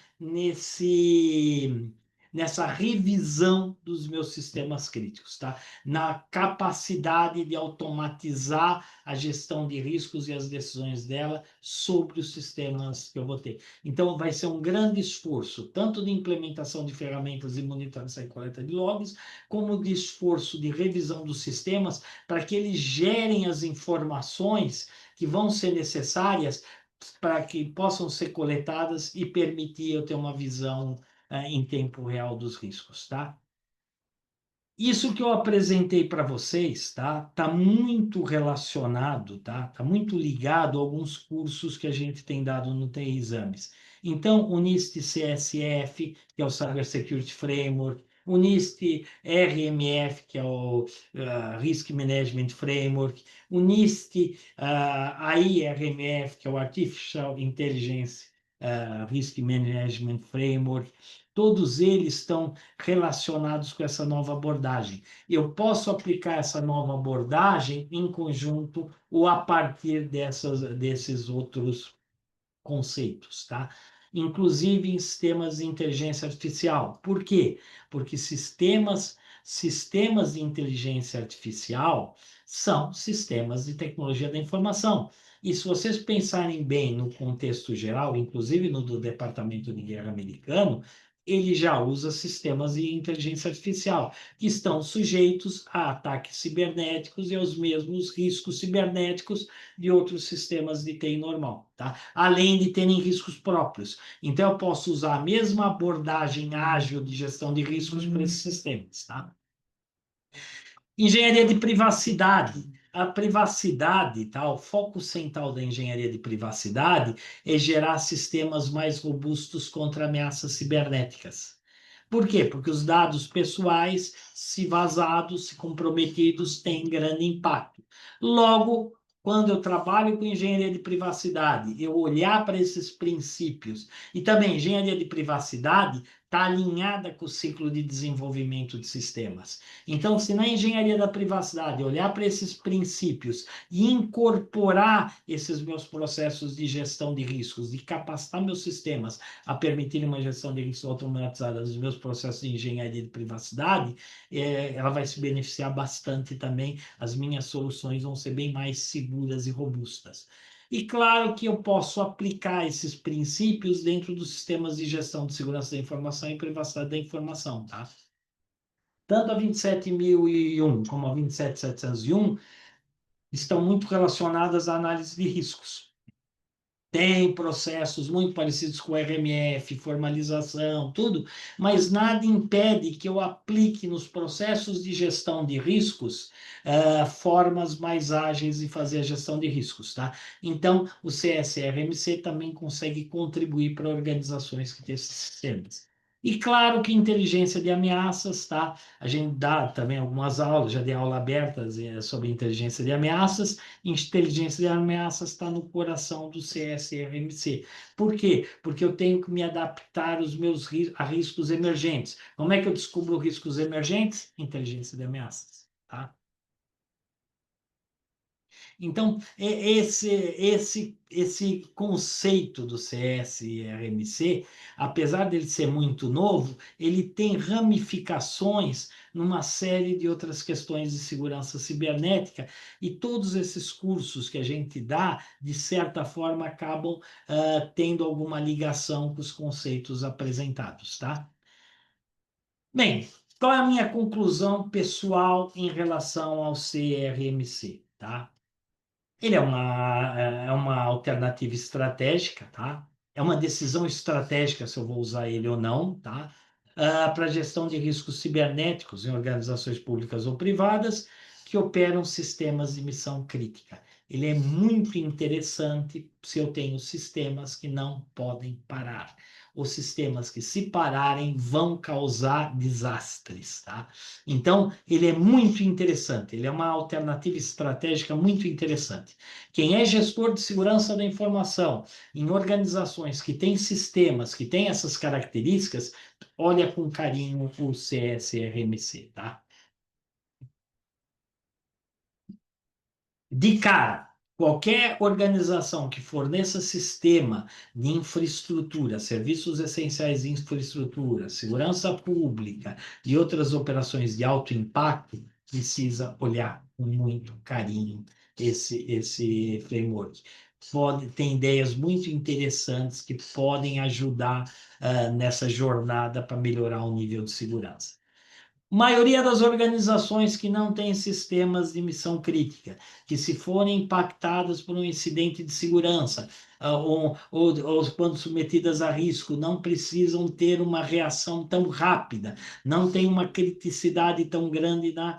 nessa revisão dos meus sistemas críticos, tá? Na capacidade de automatizar a gestão de riscos e as decisões dela sobre os sistemas que eu vou ter. Então, vai ser um grande esforço, tanto de implementação de ferramentas de monitoração e coleta de logs, como de esforço de revisão dos sistemas para que eles gerem as informações que vão ser necessárias para que possam ser coletadas e permitir eu ter uma visão em tempo real dos riscos, tá? Isso que eu apresentei para vocês, tá? Tá muito relacionado, tá? Tá muito ligado a alguns cursos que a gente tem dado no TI Exames. Então, o NIST CSF, que é o Cyber Security Framework, o NIST RMF, que é o Risk Management Framework, o NIST AIRMF, que é o Artificial Intelligence Risk Management Framework. Todos eles estão relacionados com essa nova abordagem. Eu posso aplicar essa nova abordagem em conjunto ou a partir desses outros conceitos, tá? Inclusive em sistemas de inteligência artificial. Por quê? Porque sistemas de inteligência artificial são sistemas de tecnologia da informação. E se vocês pensarem bem no contexto geral, inclusive no do Departamento de Guerra americano, ele já usa sistemas de inteligência artificial, que estão sujeitos a ataques cibernéticos e aos mesmos riscos cibernéticos de outros sistemas de TI normal, tá? Além de terem riscos próprios. Então, eu posso usar a mesma abordagem ágil de gestão de riscos para esses sistemas, tá? Engenharia de privacidade. A privacidade, tá? O foco central da engenharia de privacidade é gerar sistemas mais robustos contra ameaças cibernéticas. Por quê? Porque os dados pessoais, se vazados, se comprometidos, têm grande impacto. Logo, quando eu trabalho com engenharia de privacidade, eu olhar para esses princípios, e também engenharia de privacidade está alinhada com o ciclo de desenvolvimento de sistemas. Então, se na engenharia da privacidade olhar para esses princípios e incorporar esses meus processos de gestão de riscos, e capacitar meus sistemas a permitir uma gestão de riscos automatizada dos meus processos de engenharia de privacidade, ela vai se beneficiar bastante também. As minhas soluções vão ser bem mais seguras e robustas. E claro que eu posso aplicar esses princípios dentro dos sistemas de gestão de segurança da informação e privacidade da informação, tá? Tanto a 27001 como a 27701 estão muito relacionadas à análise de riscos. Tem processos muito parecidos com o RMF, formalização, tudo, mas nada impede que eu aplique nos processos de gestão de riscos formas mais ágeis de fazer a gestão de riscos, tá? Então, o CSRMC também consegue contribuir para organizações que têm esses sistemas. E claro que inteligência de ameaças, tá? A gente dá também algumas aulas, já dei aula aberta sobre inteligência de ameaças. Inteligência de ameaças está no coração do CSRMC. Por quê? Porque eu tenho que me adaptar a riscos emergentes. Como é que eu descubro riscos emergentes? Inteligência de ameaças. Tá? Então, esse conceito do CSRMC, apesar dele ser muito novo, ele tem ramificações numa série de outras questões de segurança cibernética, e todos esses cursos que a gente dá, de certa forma, acabam tendo alguma ligação com os conceitos apresentados, tá? Bem, qual é a minha conclusão pessoal em relação ao CRMC, tá? Ele é uma alternativa estratégica, tá? É uma decisão estratégica se eu vou usar ele ou não, tá? Para gestão de riscos cibernéticos em organizações públicas ou privadas que operam sistemas de missão crítica. Ele é muito interessante se eu tenho sistemas que não podem parar. Os sistemas que, se pararem, vão causar desastres, tá? Então, ele é muito interessante, ele é uma alternativa estratégica muito interessante. Quem é gestor de segurança da informação em organizações que têm sistemas que têm essas características, olha com carinho o CSRMC, tá? De cara, qualquer organização que forneça sistema de infraestrutura, serviços essenciais de infraestrutura, segurança pública e outras operações de alto impacto, precisa olhar com muito carinho esse framework. Tem ideias muito interessantes que podem ajudar nessa jornada para melhorar o nível de segurança. Maioria das organizações que não têm sistemas de missão crítica, que se forem impactadas por um incidente de segurança, ou quando submetidas a risco, não precisam ter uma reação tão rápida, não tem uma criticidade tão grande na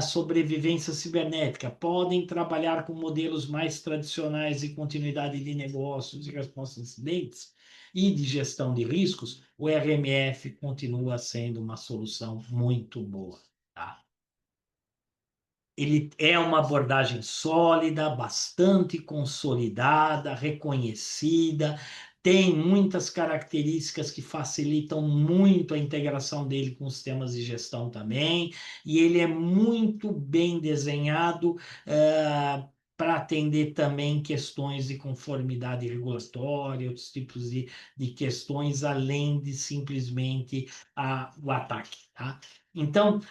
sobrevivência cibernética, podem trabalhar com modelos mais tradicionais de continuidade de negócios e resposta a incidentes e de gestão de riscos. O RMF continua sendo uma solução muito boa, tá? Ele é uma abordagem sólida, bastante consolidada, reconhecida, tem muitas características que facilitam muito a integração dele com os sistemas de gestão também, e ele é muito bem desenhado para atender também questões de conformidade regulatória, outros tipos de questões, além de simplesmente o ataque, tá? Então,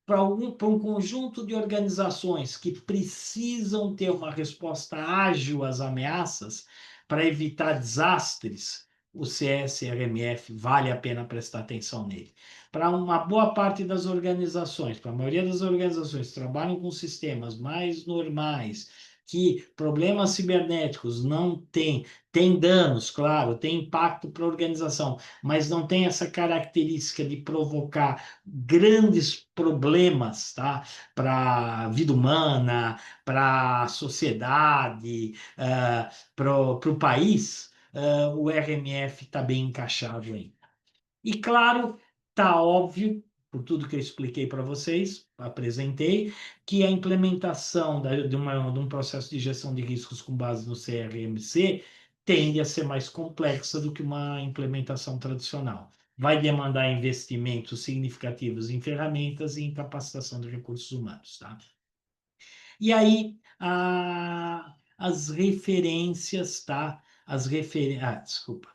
para um conjunto de organizações que precisam ter uma resposta ágil às ameaças para evitar desastres, o CSRMF vale a pena prestar atenção nele. Para uma boa parte das organizações, para a maioria das organizações que trabalham com sistemas mais normais, que problemas cibernéticos não têm, tem danos, claro, tem impacto para a organização, mas não tem essa característica de provocar grandes problemas, tá? Para a vida humana, para a sociedade, para o país, o RMF está bem encaixado aí. E claro Tá óbvio, por tudo que eu expliquei para vocês, apresentei, que a implementação de um processo de gestão de riscos com base no CRMC tende a ser mais complexa do que uma implementação tradicional. Vai demandar investimentos significativos em ferramentas e em capacitação de recursos humanos, tá? E aí, as referências, tá? Desculpa.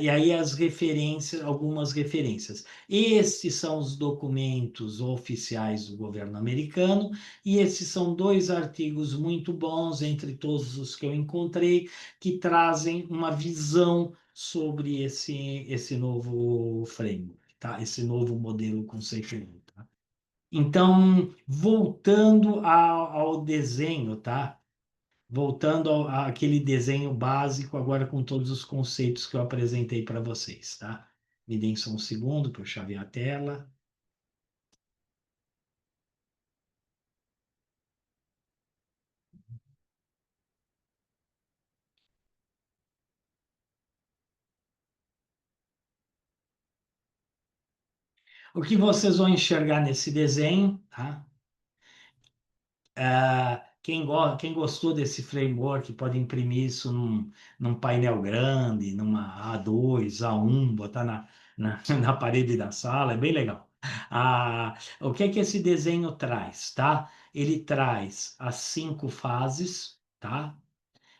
E aí as referências, algumas referências. Esses são os documentos oficiais do governo americano, e esses são dois artigos muito bons, entre todos os que eu encontrei, que trazem uma visão sobre esse novo framework, tá? Esse novo modelo conceitual. Tá? Então, voltando ao desenho, tá? Voltando àquele desenho básico, agora com todos os conceitos que eu apresentei para vocês, tá? Me deem só um segundo para eu chavear a tela. O que vocês vão enxergar nesse desenho, tá? Quem gostou desse framework pode imprimir isso num painel grande, numa A2, A1, botar na parede da sala, é bem legal. O que é que esse desenho traz, tá? Ele traz as 5 fases, tá?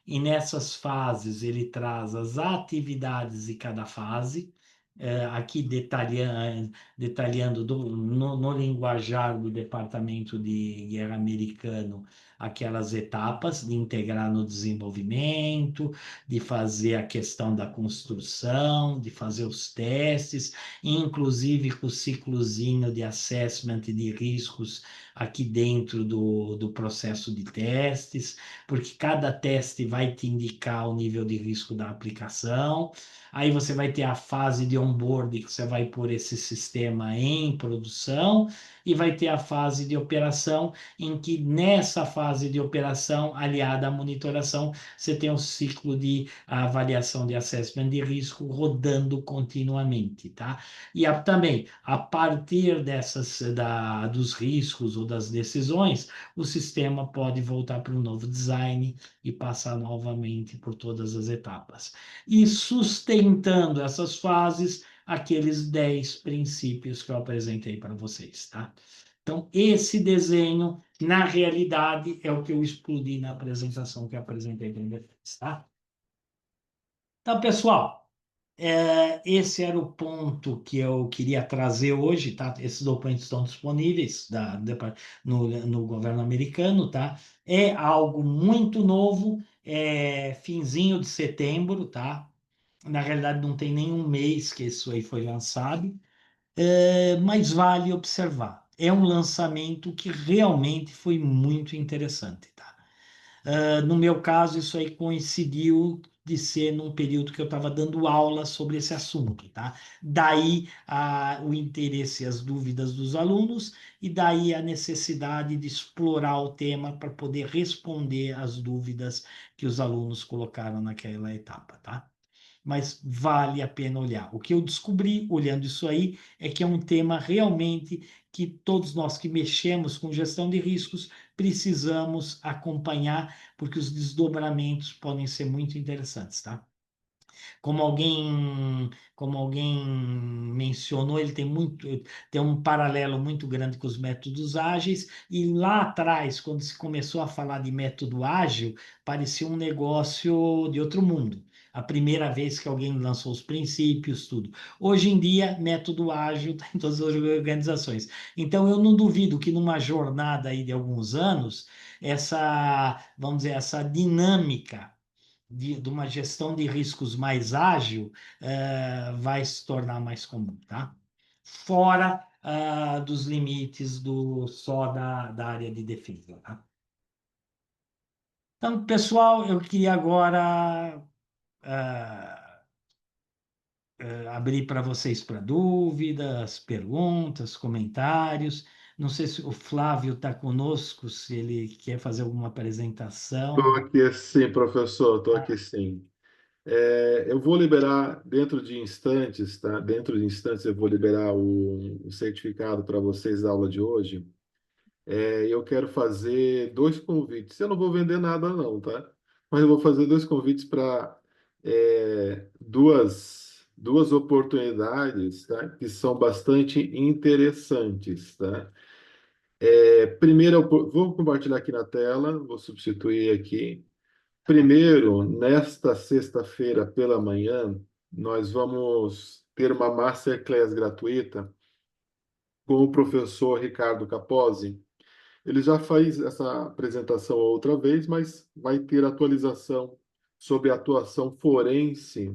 E nessas fases ele traz as atividades de cada fase, aqui detalhando no linguajar do Departamento de Guerra Americano aquelas etapas de integrar no desenvolvimento, de fazer a questão da construção, de fazer os testes, inclusive com o ciclozinho de assessment de riscos aqui dentro do processo de testes, porque cada teste vai te indicar o nível de risco da aplicação. Aí você vai ter a fase de onboarding, que você vai pôr esse sistema em produção, e vai ter a fase de operação, em que nessa fase de operação, aliada à monitoração, você tem um ciclo de avaliação de assessment de risco rodando continuamente, tá? E também, a partir dos riscos ou das decisões, o sistema pode voltar para um novo design e passar novamente por todas as etapas. E sustentando essas fases, aqueles 10 princípios que eu apresentei para vocês, tá? Então, esse desenho, na realidade, é o que eu explodi na apresentação que eu apresentei para vocês, tá? Então, pessoal, esse era o ponto que eu queria trazer hoje, tá? Esses documentos estão disponíveis no governo americano, tá? É algo muito novo, finzinho de setembro, tá? Na realidade, não tem nenhum mês que isso aí foi lançado, mas vale observar. É um lançamento que realmente foi muito interessante, tá? No meu caso, isso aí coincidiu de ser num período que eu estava dando aula sobre esse assunto, tá? Daí o interesse e as dúvidas dos alunos, e daí a necessidade de explorar o tema para poder responder às dúvidas que os alunos colocaram naquela etapa, tá? Mas vale a pena olhar. O que eu descobri olhando isso aí é que é um tema realmente que todos nós que mexemos com gestão de riscos precisamos acompanhar, porque os desdobramentos podem ser muito interessantes, tá? Como alguém mencionou, ele tem um paralelo muito grande com os métodos ágeis, e lá atrás, quando se começou a falar de método ágil, parecia um negócio de outro mundo. A primeira vez que alguém lançou os princípios, tudo. Hoje em dia, método ágil está em todas as organizações. Então, eu não duvido que numa jornada aí de alguns anos, vamos dizer, essa dinâmica de uma gestão de riscos mais ágil, vai se tornar mais comum, tá? Fora dos limites só da área de defesa, tá? Então, pessoal, eu queria agora ah, abrir para vocês para dúvidas, perguntas, comentários. Não sei se o Flávio está conosco, se ele quer fazer alguma Estou apresentação. aqui sim, professor, estou aqui sim. Eu vou liberar dentro de instantes, tá? Dentro de instantes eu vou liberar o certificado para vocês da aula de hoje. Eu quero fazer dois convites. Eu não vou vender nada, não, tá? Mas eu vou fazer dois convites para duas oportunidades, tá? Que são bastante interessantes, tá? Primeiro, vou compartilhar aqui na tela, vou substituir aqui. Primeiro, nesta sexta-feira pela manhã, nós vamos ter uma masterclass gratuita com o professor Ricardo Capozzi. Ele já fez essa apresentação outra vez, mas vai ter atualização sobre a atuação forense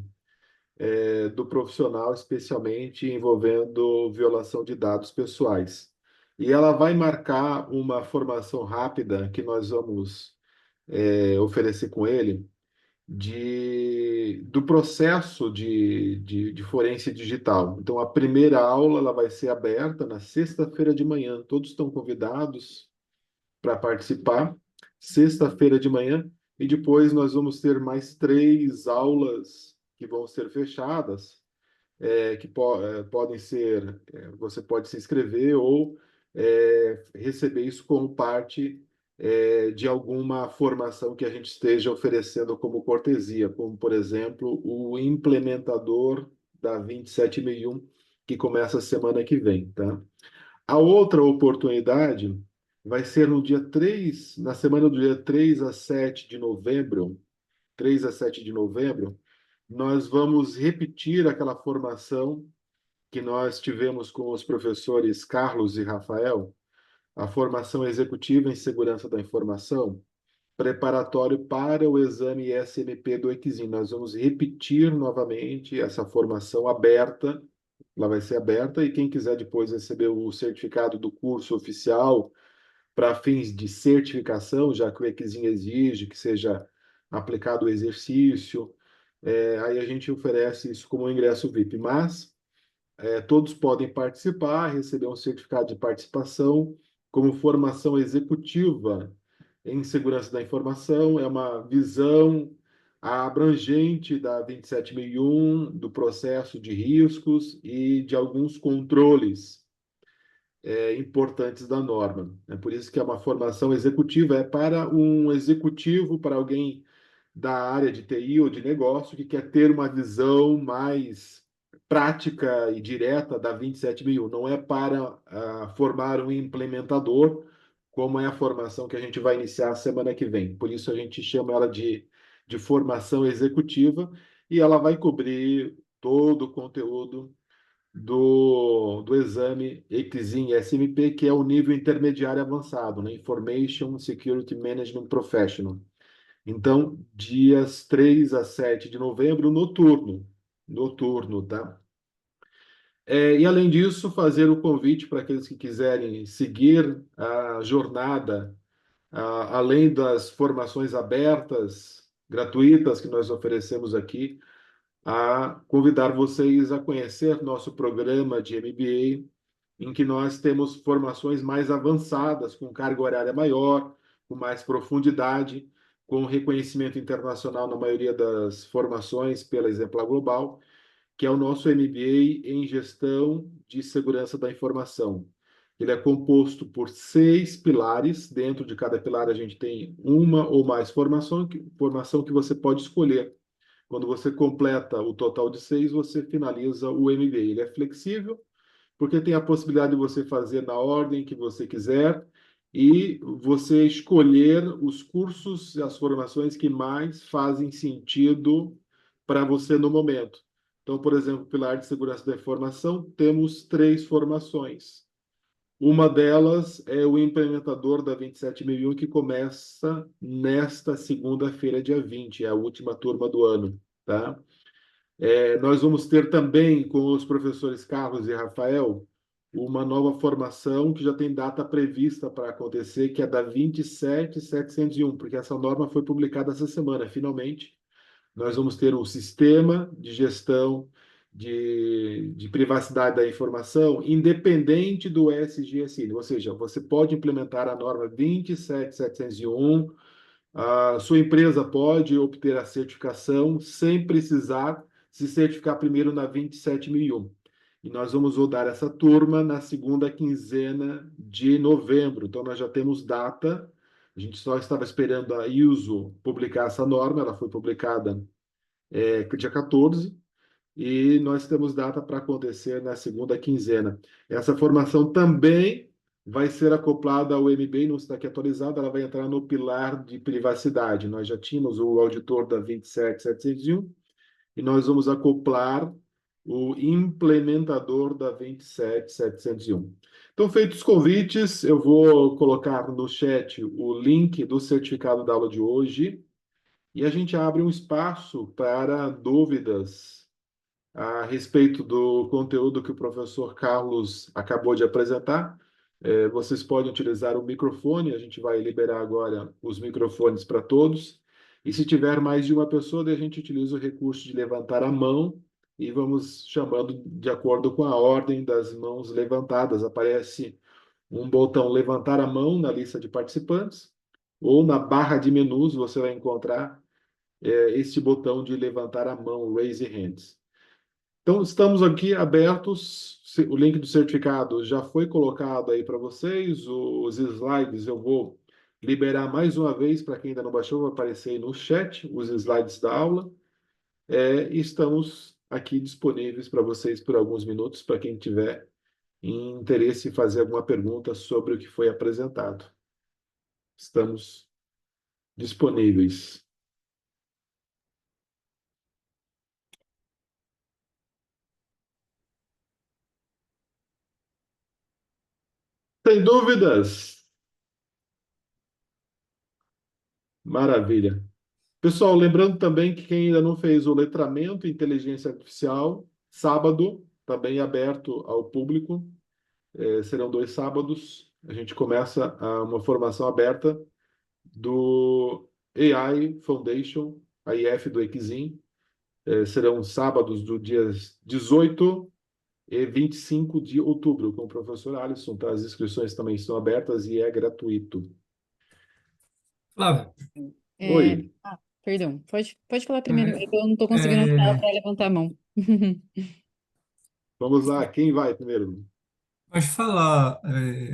do profissional, especialmente envolvendo violação de dados pessoais. E ela vai marcar uma formação rápida que nós vamos oferecer com ele do processo de forense digital. Então, a primeira aula ela vai ser aberta na sexta-feira de manhã. Todos estão convidados para participar, sexta-feira de manhã, e depois nós vamos ter mais três aulas que vão ser fechadas, podem ser, você pode se inscrever ou receber isso como parte de alguma formação que a gente esteja oferecendo como cortesia, como, por exemplo, o implementador da 27001, que começa a semana que vem, tá? A outra oportunidade vai ser no dia 3, na semana do dia 3 a 7 de novembro, 3 a 7 de novembro, nós vamos repetir aquela formação que nós tivemos com os professores Carlos e Rafael, a formação executiva em segurança da informação, preparatório para o exame SMP do EQSIM. Nós vamos repetir novamente essa formação aberta, ela vai ser aberta, e quem quiser depois receber o certificado do curso oficial para fins de certificação, já que o EQSIM exige que seja aplicado o exercício, aí a gente oferece isso como um ingresso VIP. Mas todos podem participar, receber um certificado de participação como formação executiva em segurança da informação. É uma visão abrangente da 27001, do processo de riscos e de alguns controles importantes da norma. É por isso que é uma formação executiva, é para um executivo, para alguém da área de TI ou de negócio que quer ter uma visão mais prática e direta da 27001. Não é para formar um implementador, como é a formação que a gente vai iniciar semana que vem. Por isso a gente chama ela de formação executiva, e ela vai cobrir todo o conteúdo do exame EXIM SMP, que é o nível intermediário avançado, né? Information Security Management Professional. Então, dias 3 a 7 de novembro, noturno, tá? E além disso, fazer o convite para aqueles que quiserem seguir a jornada, além das formações abertas, gratuitas que nós oferecemos aqui, a convidar vocês a conhecer nosso programa de MBA, em que nós temos formações mais avançadas, com carga horária maior, com mais profundidade, com reconhecimento internacional na maioria das formações pela Exemplar Global, que é o nosso MBA em Gestão de Segurança da Informação. Ele é composto por 6 pilares. Dentro de cada pilar a gente tem uma ou mais formação que você pode escolher. Quando você completa o total de 6, você finaliza o MBA. Ele é flexível, porque tem a possibilidade de você fazer na ordem que você quiser e você escolher os cursos e as formações que mais fazem sentido para você no momento. Então, por exemplo, pilar de segurança da informação, temos 3 formações. Uma delas é o implementador da 27001, que começa nesta segunda-feira, dia 20, é a última turma do ano, tá? Nós vamos ter também, com os professores Carlos e Rafael, uma nova formação que já tem data prevista para acontecer, que é da 27701, porque essa norma foi publicada essa semana, finalmente. Nós vamos ter um sistema de gestão de privacidade da informação independente do SGSI, ou seja, você pode implementar a norma 27701 A sua empresa pode obter a certificação sem precisar se certificar primeiro na 27001. E nós vamos rodar essa turma na segunda quinzena de novembro. Então, nós já temos data. A gente só estava esperando a ISO publicar essa norma. Ela foi publicada dia 14 e nós temos data para acontecer na segunda quinzena. Essa formação também vai ser acoplada ao MBA, não está aqui atualizada, ela vai entrar no pilar de privacidade. Nós já tínhamos o auditor da 27701 e nós vamos acoplar o implementador da 27701. Então, feitos os convites, eu vou colocar no chat o link do certificado da aula de hoje e a gente abre um espaço para dúvidas a respeito do conteúdo que o professor Carlos acabou de apresentar. Vocês podem utilizar o microfone, a gente vai liberar agora os microfones para todos. E se tiver mais de uma pessoa, daí a gente utiliza o recurso de levantar a mão e vamos chamando de acordo com a ordem das mãos levantadas. Aparece um botão levantar a mão na lista de participantes, ou na barra de menus você vai encontrar este botão de levantar a mão, raise hands. Então, estamos aqui abertos. O link do certificado já foi colocado aí para vocês. Os slides eu vou liberar mais uma vez para quem ainda não baixou, vai aparecer aí no chat os slides da aula. E estamos aqui disponíveis para vocês por alguns minutos, para quem tiver interesse em fazer alguma pergunta sobre o que foi apresentado. Estamos disponíveis. Sem dúvidas? Maravilha. Pessoal, lembrando também que quem ainda não fez o letramento em inteligência artificial, sábado, também aberto ao público, serão 2 sábados. A gente começa uma formação aberta do AI Foundation, a IF do Equizim. Serão sábados do dias 18 e 25 de outubro, com o professor Alisson. Tá? As inscrições também estão abertas e é gratuito. Flávio, É, Oi. perdão, pode falar primeiro, é, eu não estou conseguindo falar é, para levantar a mão. Vamos lá, quem vai primeiro? pode falar,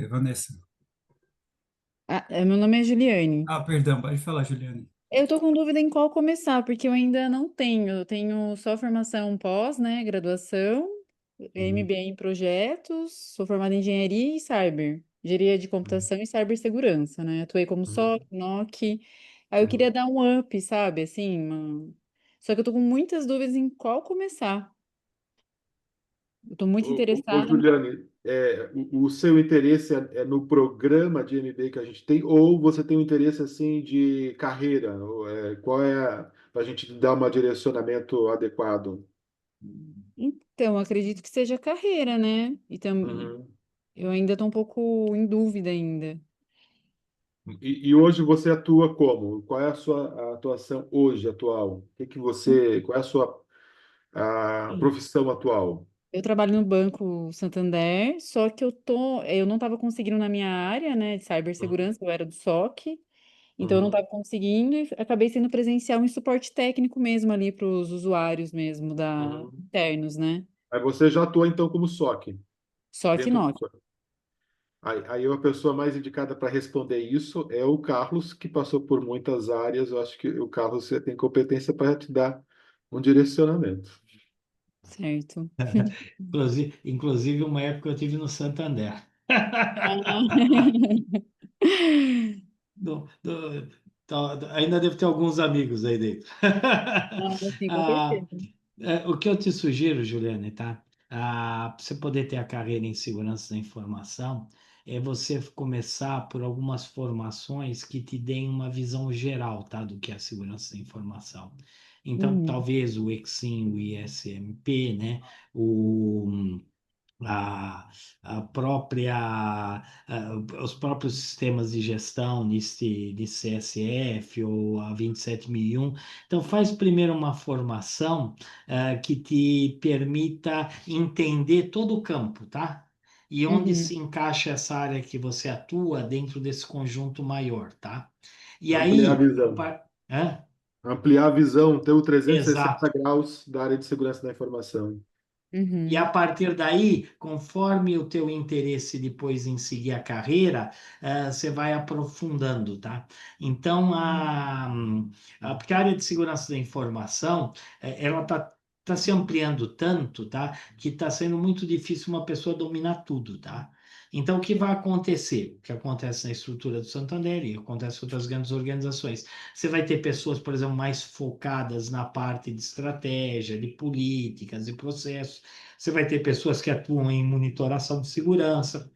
Vanessa. Meu nome é Juliane. Ah, perdão, pode falar, Juliane. Eu estou com dúvida em qual começar, porque eu ainda não tenho. Eu tenho só formação pós, né, graduação, MBA em projetos, sou formada em engenharia e cyber, engenharia de computação e cibersegurança, né? Atuei como Uhum. SOC, NOC. Aí eu queria Uhum. dar um up, sabe, assim, só que eu tô com muitas dúvidas em qual começar. Eu tô muito Ô, interessada. Juliane, o seu interesse é no programa de MBA que a gente tem, ou você tem um interesse assim de carreira? Qual é para a gente dar um direcionamento adequado? Então, acredito que seja carreira, né? Uhum. Eu ainda tô um pouco em dúvida ainda. E hoje você atua como? Qual é a sua atuação hoje, atual? Qual é a sua Sim. profissão atual? Eu trabalho no Banco Santander, só que eu não estava conseguindo na minha área, né, de Uhum. cibersegurança, eu era do SOC, então eu não Uhum. estava conseguindo e acabei sendo presencial em suporte técnico mesmo ali para os usuários mesmo da Uhum. internos, né? Aí você já atua então como SOC, SOC dentro do NOC. SOC. Aí a pessoa mais indicada para responder isso é o Carlos, que passou por muitas áreas. Eu acho que o Carlos você tem competência para te dar um direcionamento. Certo. Inclusive, uma época eu tive no Santander. Ainda devo ter alguns amigos aí dentro. Ah, sim, com Ah, certeza. o que eu te sugiro, Juliane, tá? Para você poder ter a carreira em segurança da informação, é você começar por algumas formações que te deem uma visão geral, tá? Do que é a segurança da informação. Então, Uhum, talvez o Exim, o ISMP, né? O a, a própria, os próprios sistemas de gestão de CSF ou a 27001. Então, faz primeiro uma formação que te permita entender todo o campo, tá? E onde uhum, se encaixa essa área que você atua dentro desse conjunto maior, tá? E Ampliar a aí, visão. Hã? Ampliar a visão, ter o 360 Exato. graus da área de segurança da informação. E a Uhum. partir daí, conforme o teu interesse depois em seguir a carreira, você vai aprofundando, tá? Então, porque a área de segurança da informação, ela tá se ampliando tanto, tá? Que está sendo muito difícil uma pessoa dominar tudo, tá? Então, o que vai acontecer? O que acontece na estrutura do Santander e acontece em outras grandes organizações. Você vai ter pessoas, por exemplo, mais focadas na parte de estratégia, de políticas e processos. Você vai ter pessoas que atuam em monitoração de segurança,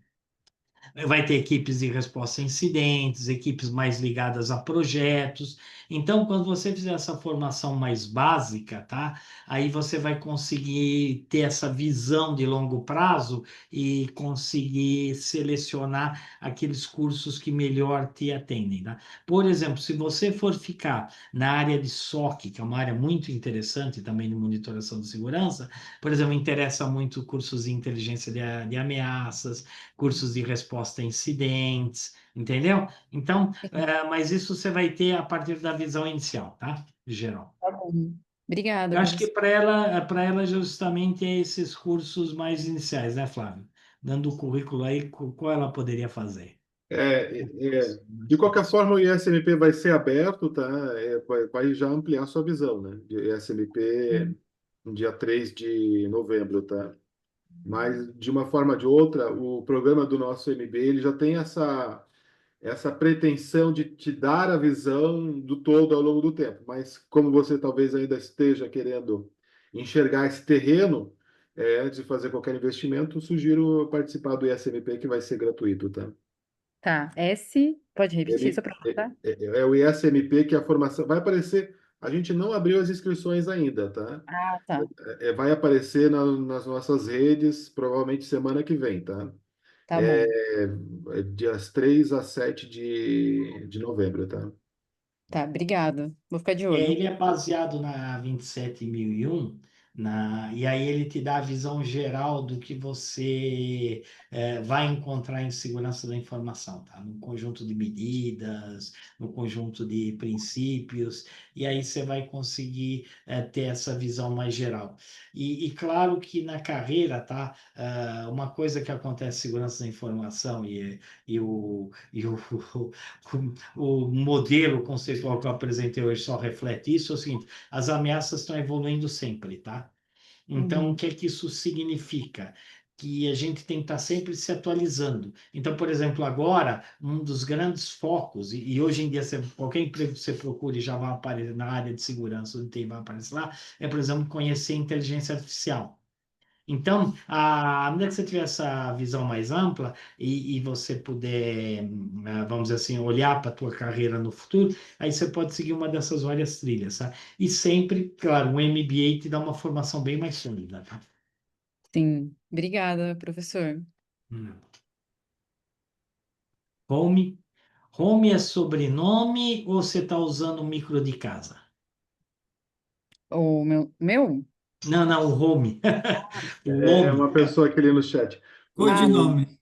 vai ter equipes de resposta a incidentes, equipes mais ligadas a projetos. Então, quando você fizer essa formação mais básica, tá? Aí você vai conseguir ter essa visão de longo prazo e conseguir selecionar aqueles cursos que melhor te atendem, tá? Por exemplo, se você for ficar na área de SOC, que é uma área muito interessante também de monitoração de segurança, por exemplo, interessa muito cursos de inteligência de ameaças, cursos de resposta a incidentes, entendeu? Então, mas isso você vai ter a partir da visão inicial, tá? Geral. Tá bom. Obrigada, Eu acho que professor. para ela justamente é esses cursos mais iniciais, né, Flávio? Dando o currículo aí, qual ela poderia fazer? De qualquer forma, o ISMP vai ser aberto, tá? Vai já ampliar sua visão, né? De ISMP no dia 3 de novembro, tá? Mas, de uma forma ou de outra, o programa do nosso MBA ele já tem essa pretensão de te dar a visão do todo ao longo do tempo. Mas, como você talvez ainda esteja querendo enxergar esse terreno, antes de fazer qualquer investimento, sugiro participar do ISMP, que vai ser gratuito, tá? Tá, pode repetir só Ele para é, anotar? é o ISMP, que é a formação vai aparecer. A gente não abriu as inscrições ainda, tá? Ah, tá. Vai aparecer nas nossas redes, provavelmente semana que vem, tá? Tá É, bom. dias 3 a 7 de novembro, tá? Tá, obrigada. Vou ficar de olho. Ele é baseado na 27001, e aí ele te dá a visão geral do que você vai encontrar em segurança da informação, tá? No conjunto de medidas, no conjunto de princípios, e aí você vai conseguir ter essa visão mais geral. E claro que na carreira, tá? Uma coisa que acontece em segurança da informação o modelo conceitual que eu apresentei hoje só reflete isso, é o seguinte, as ameaças estão evoluindo sempre, tá? Então, o Uhum. que é que isso significa? Que a gente tem que estar sempre se atualizando. Então, por exemplo, agora, um dos grandes focos, e hoje em dia, qualquer emprego que você procure já vai aparecer na área de segurança, onde tem, vai aparecer lá, é, por exemplo, conhecer inteligência artificial. Então, à medida que você tiver essa visão mais ampla e você puder, vamos dizer assim, olhar para a tua carreira no futuro, aí você pode seguir uma dessas várias trilhas, tá? E sempre, claro, um MBA te dá uma formação bem mais sólida, tá? Sim. Obrigada, professor. Hum. Home. Home é sobrenome ou você está usando o micro de casa? O meu? Não, não, o home. O É home. uma pessoa aqui ali no chat. Ah, O, tá. o, Codinome.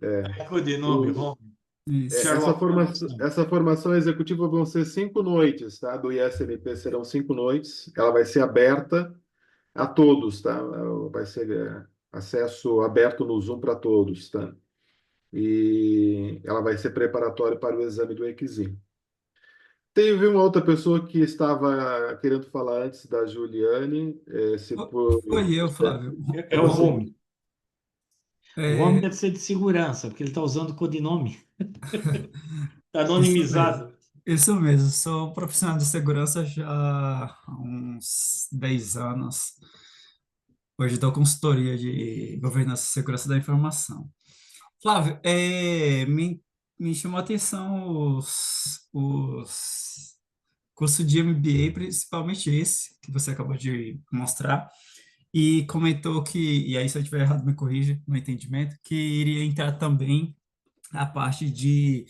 é, É codinome, o, home. Isso. essa Sherlock formação, Holmes. essa formação executiva vão ser 5 noites, tá? Do ISMP serão 5 noites. Ela vai ser aberta a todos, tá? Vai ser acesso aberto no Zoom para todos, tá? E ela vai ser preparatória para o exame do EQSIM. Teve uma outra pessoa que estava querendo falar antes da Juliane, se por... Foi eu, é, Flávio. É o você... home. O home É, deve ser de segurança, porque ele está usando codinome. Está isso mesmo. anonimizado. Isso mesmo. Sou profissional de segurança já há uns 10 anos. Hoje dou consultoria de governança e segurança da informação. Flávio, me chamou a atenção os cursos de MBA, principalmente esse que você acabou de mostrar, e comentou que, e aí se eu estiver errado, me corrija no entendimento, que iria entrar também a parte de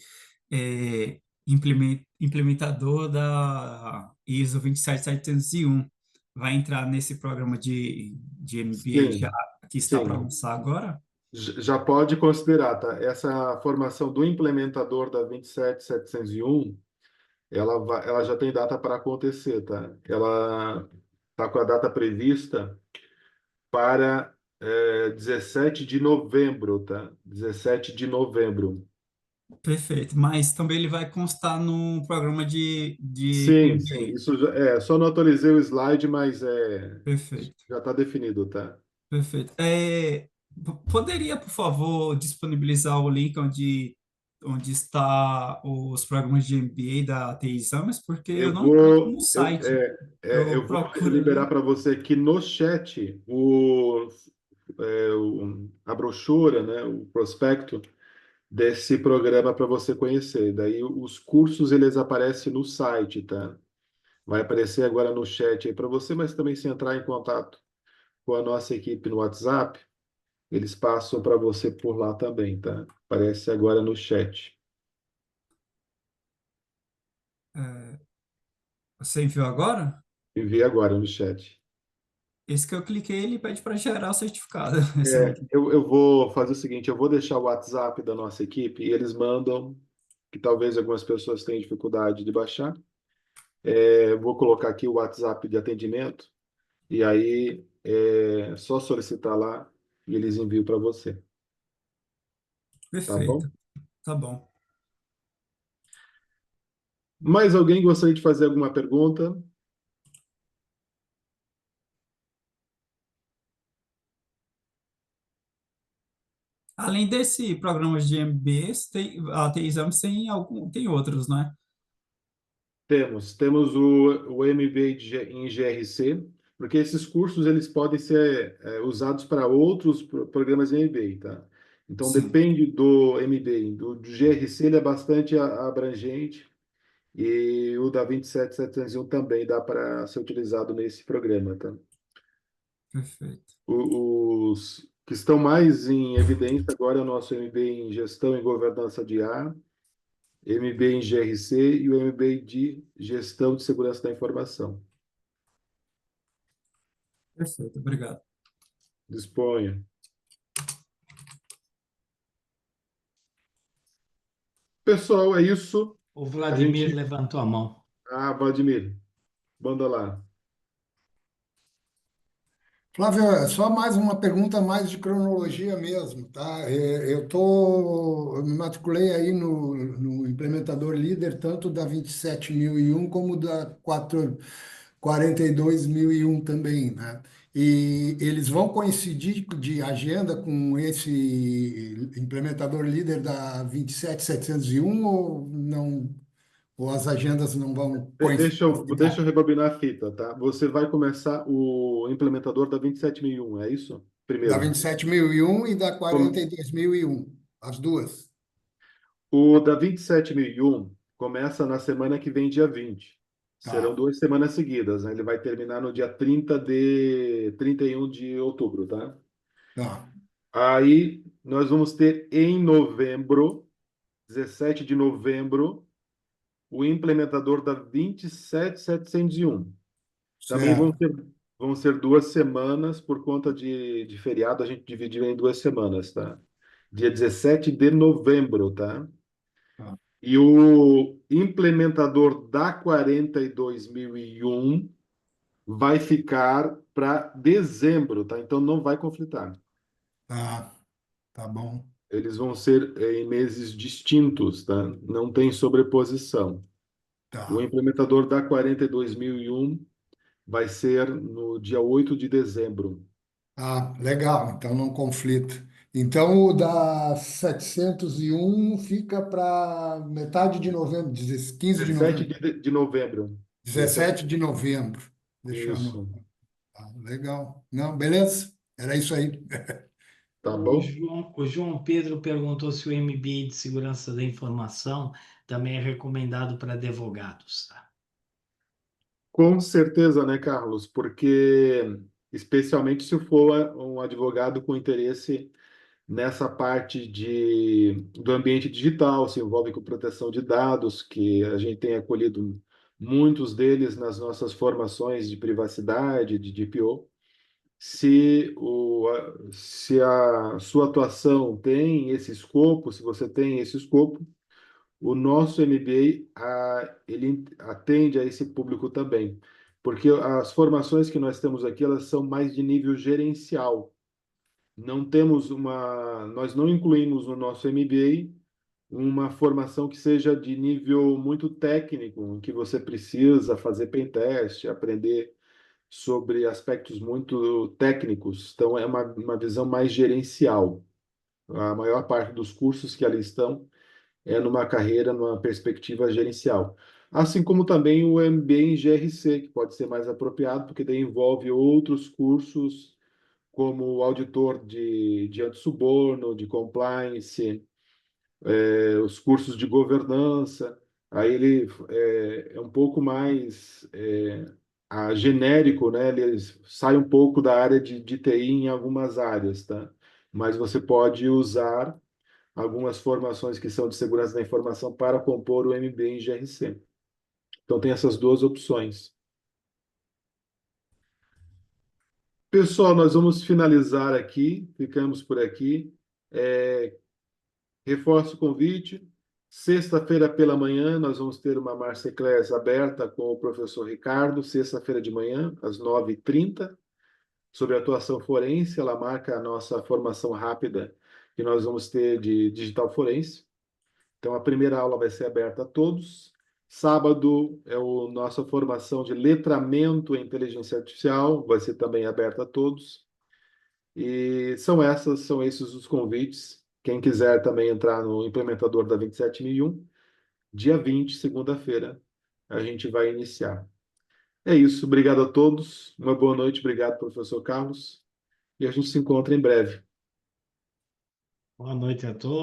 implementador da ISO 27701. Vai entrar nesse programa de MBA já Sim, que está para sim. lançar agora? Já pode considerar, tá? Essa formação do implementador da 27701, ela já tem data para acontecer, tá? Ela está com a data prevista para 17 de novembro, tá? 17 de novembro. Perfeito. Mas também ele vai constar no programa de Sim, sim, MBA. isso só não atualizei o slide, mas Perfeito. já está definido, tá? Perfeito. Poderia, por favor, disponibilizar o link onde está os programas de MBA da TI Exames, porque eu Eu não encontro no vou, site. Eu eu vou liberar procurei. para você aqui no chat a brochura, né, o prospecto desse programa para você conhecer. Daí os cursos eles aparecem no site, tá? Vai aparecer agora no chat aí para você, mas também se entrar em contato com a nossa equipe no WhatsApp, eles passam para você por lá também, tá? Aparece agora no chat. é, Você enviou agora? Envie agora no chat. Esse que eu cliquei, ele pede para gerar o certificado. Esse link. Eu vou fazer o seguinte, eu vou deixar o WhatsApp da nossa equipe e eles mandam, que talvez algumas pessoas tenham dificuldade de baixar. Eu vou colocar aqui o WhatsApp de atendimento e aí é só solicitar lá e eles enviam para você, tá bom? Perfeito. Tá bom. Mais alguém gostaria de fazer alguma pergunta? Além desse programa de MBA, a TI Exames tem outros, né? Temos o MBA em GRC, porque esses cursos eles podem ser usados para outros programas de MBA, tá? Então Sim, depende do MBA. Do GRC ele é bastante abrangente e o da 27701 também dá para ser utilizado nesse programa, tá? perfeito. Os que estão mais em evidência agora é o nosso MBA em Gestão e Governança de IA, MBA em GRC e o MBA de Gestão de Segurança da Informação. Perfeito, obrigado. Disponha. Pessoal, é isso. O A Vladimir gente. levantou a mão. Ah, Vladimir, manda lá. Flávio, é só mais uma pergunta mais de cronologia mesmo, tá? Eu me matriculei aí no implementador líder, tanto da 27001 como da 42001 também, né? E eles vão coincidir de agenda com esse implementador líder da 27701 ou não, ou as agendas não vão Deixa eu coincidir? rebobinar a fita, tá? Você vai começar o implementador da 27001, é isso? Da Primeiro. 27001 e da Come- 42001, as duas. O da 27001 começa na semana que vem, dia 20. Serão Tá, 2 semanas seguidas, né? Ele vai terminar no dia 31 de outubro, tá? tá, Aí nós vamos ter em novembro, 17 de novembro, o implementador da 27701. Também certo. vão ser 2 semanas por conta de feriado, a gente dividiu em 2 semanas, tá? Dia 17 de novembro, tá? Tá, E o implementador da 42001 vai ficar para dezembro, tá? Então não vai conflitar. tá, tá bom, Eles vão ser em meses distintos, tá? Não tem sobreposição. O tá. implementador da 42001 vai ser no dia 8 de dezembro. Ah, legal, então não conflita. Então o da 701 fica para metade de novembro, 15 de 17 novembro, de novembro. 17, 17 de novembro. Deixa eu isso. anotar. Tá, legal. Não, beleza? Era isso aí. Tá O bom? João, o João Pedro perguntou se o MBA de Segurança da Informação também é recomendado para advogados, tá? Com certeza, né, Carlos? Porque, especialmente se for um advogado com interesse nessa parte do ambiente digital, se envolve com proteção de dados, que a gente tem acolhido muitos deles nas nossas formações de privacidade, de DPO. Se a sua atuação tem esse escopo, se você tem esse escopo, o nosso MBA, ele atende a esse público também, porque as formações que nós temos aqui, elas são mais de nível gerencial. Nós não incluímos no nosso MBA uma formação que seja de nível muito técnico, em que você precisa fazer pentest, aprender sobre aspectos muito técnicos. Então, é uma visão mais gerencial. A maior parte dos cursos que ali estão é numa carreira, numa perspectiva gerencial. Assim como também o MBA em GRC, que pode ser mais apropriado, porque daí envolve outros cursos, como o auditor de antissuborno, de compliance, os cursos de governança. Aí ele é um pouco mais genérico, né? Ele sai um pouco da área de TI em algumas áreas, tá? Mas você pode usar algumas formações que são de segurança da informação para compor o MBA em GRC. Então tem essas duas opções. Pessoal, nós vamos finalizar aqui, ficamos por aqui. Reforço o convite. Sexta-feira pela manhã, nós vamos ter uma Masterclass aberta com o professor Ricardo, sexta-feira de manhã, às 9h30, sobre atuação forense. Ela marca a nossa formação rápida que nós vamos ter de digital forense. Então, a primeira aula vai ser aberta a todos. Sábado é a nossa formação de letramento em inteligência artificial, vai ser também aberta a todos. E são esses os convites. Quem quiser também entrar no implementador da 27001, dia 20, segunda-feira, a gente vai iniciar. É isso, obrigado a todos. Uma boa noite, obrigado, professor Carlos. E a gente se encontra em breve. Boa noite a todos.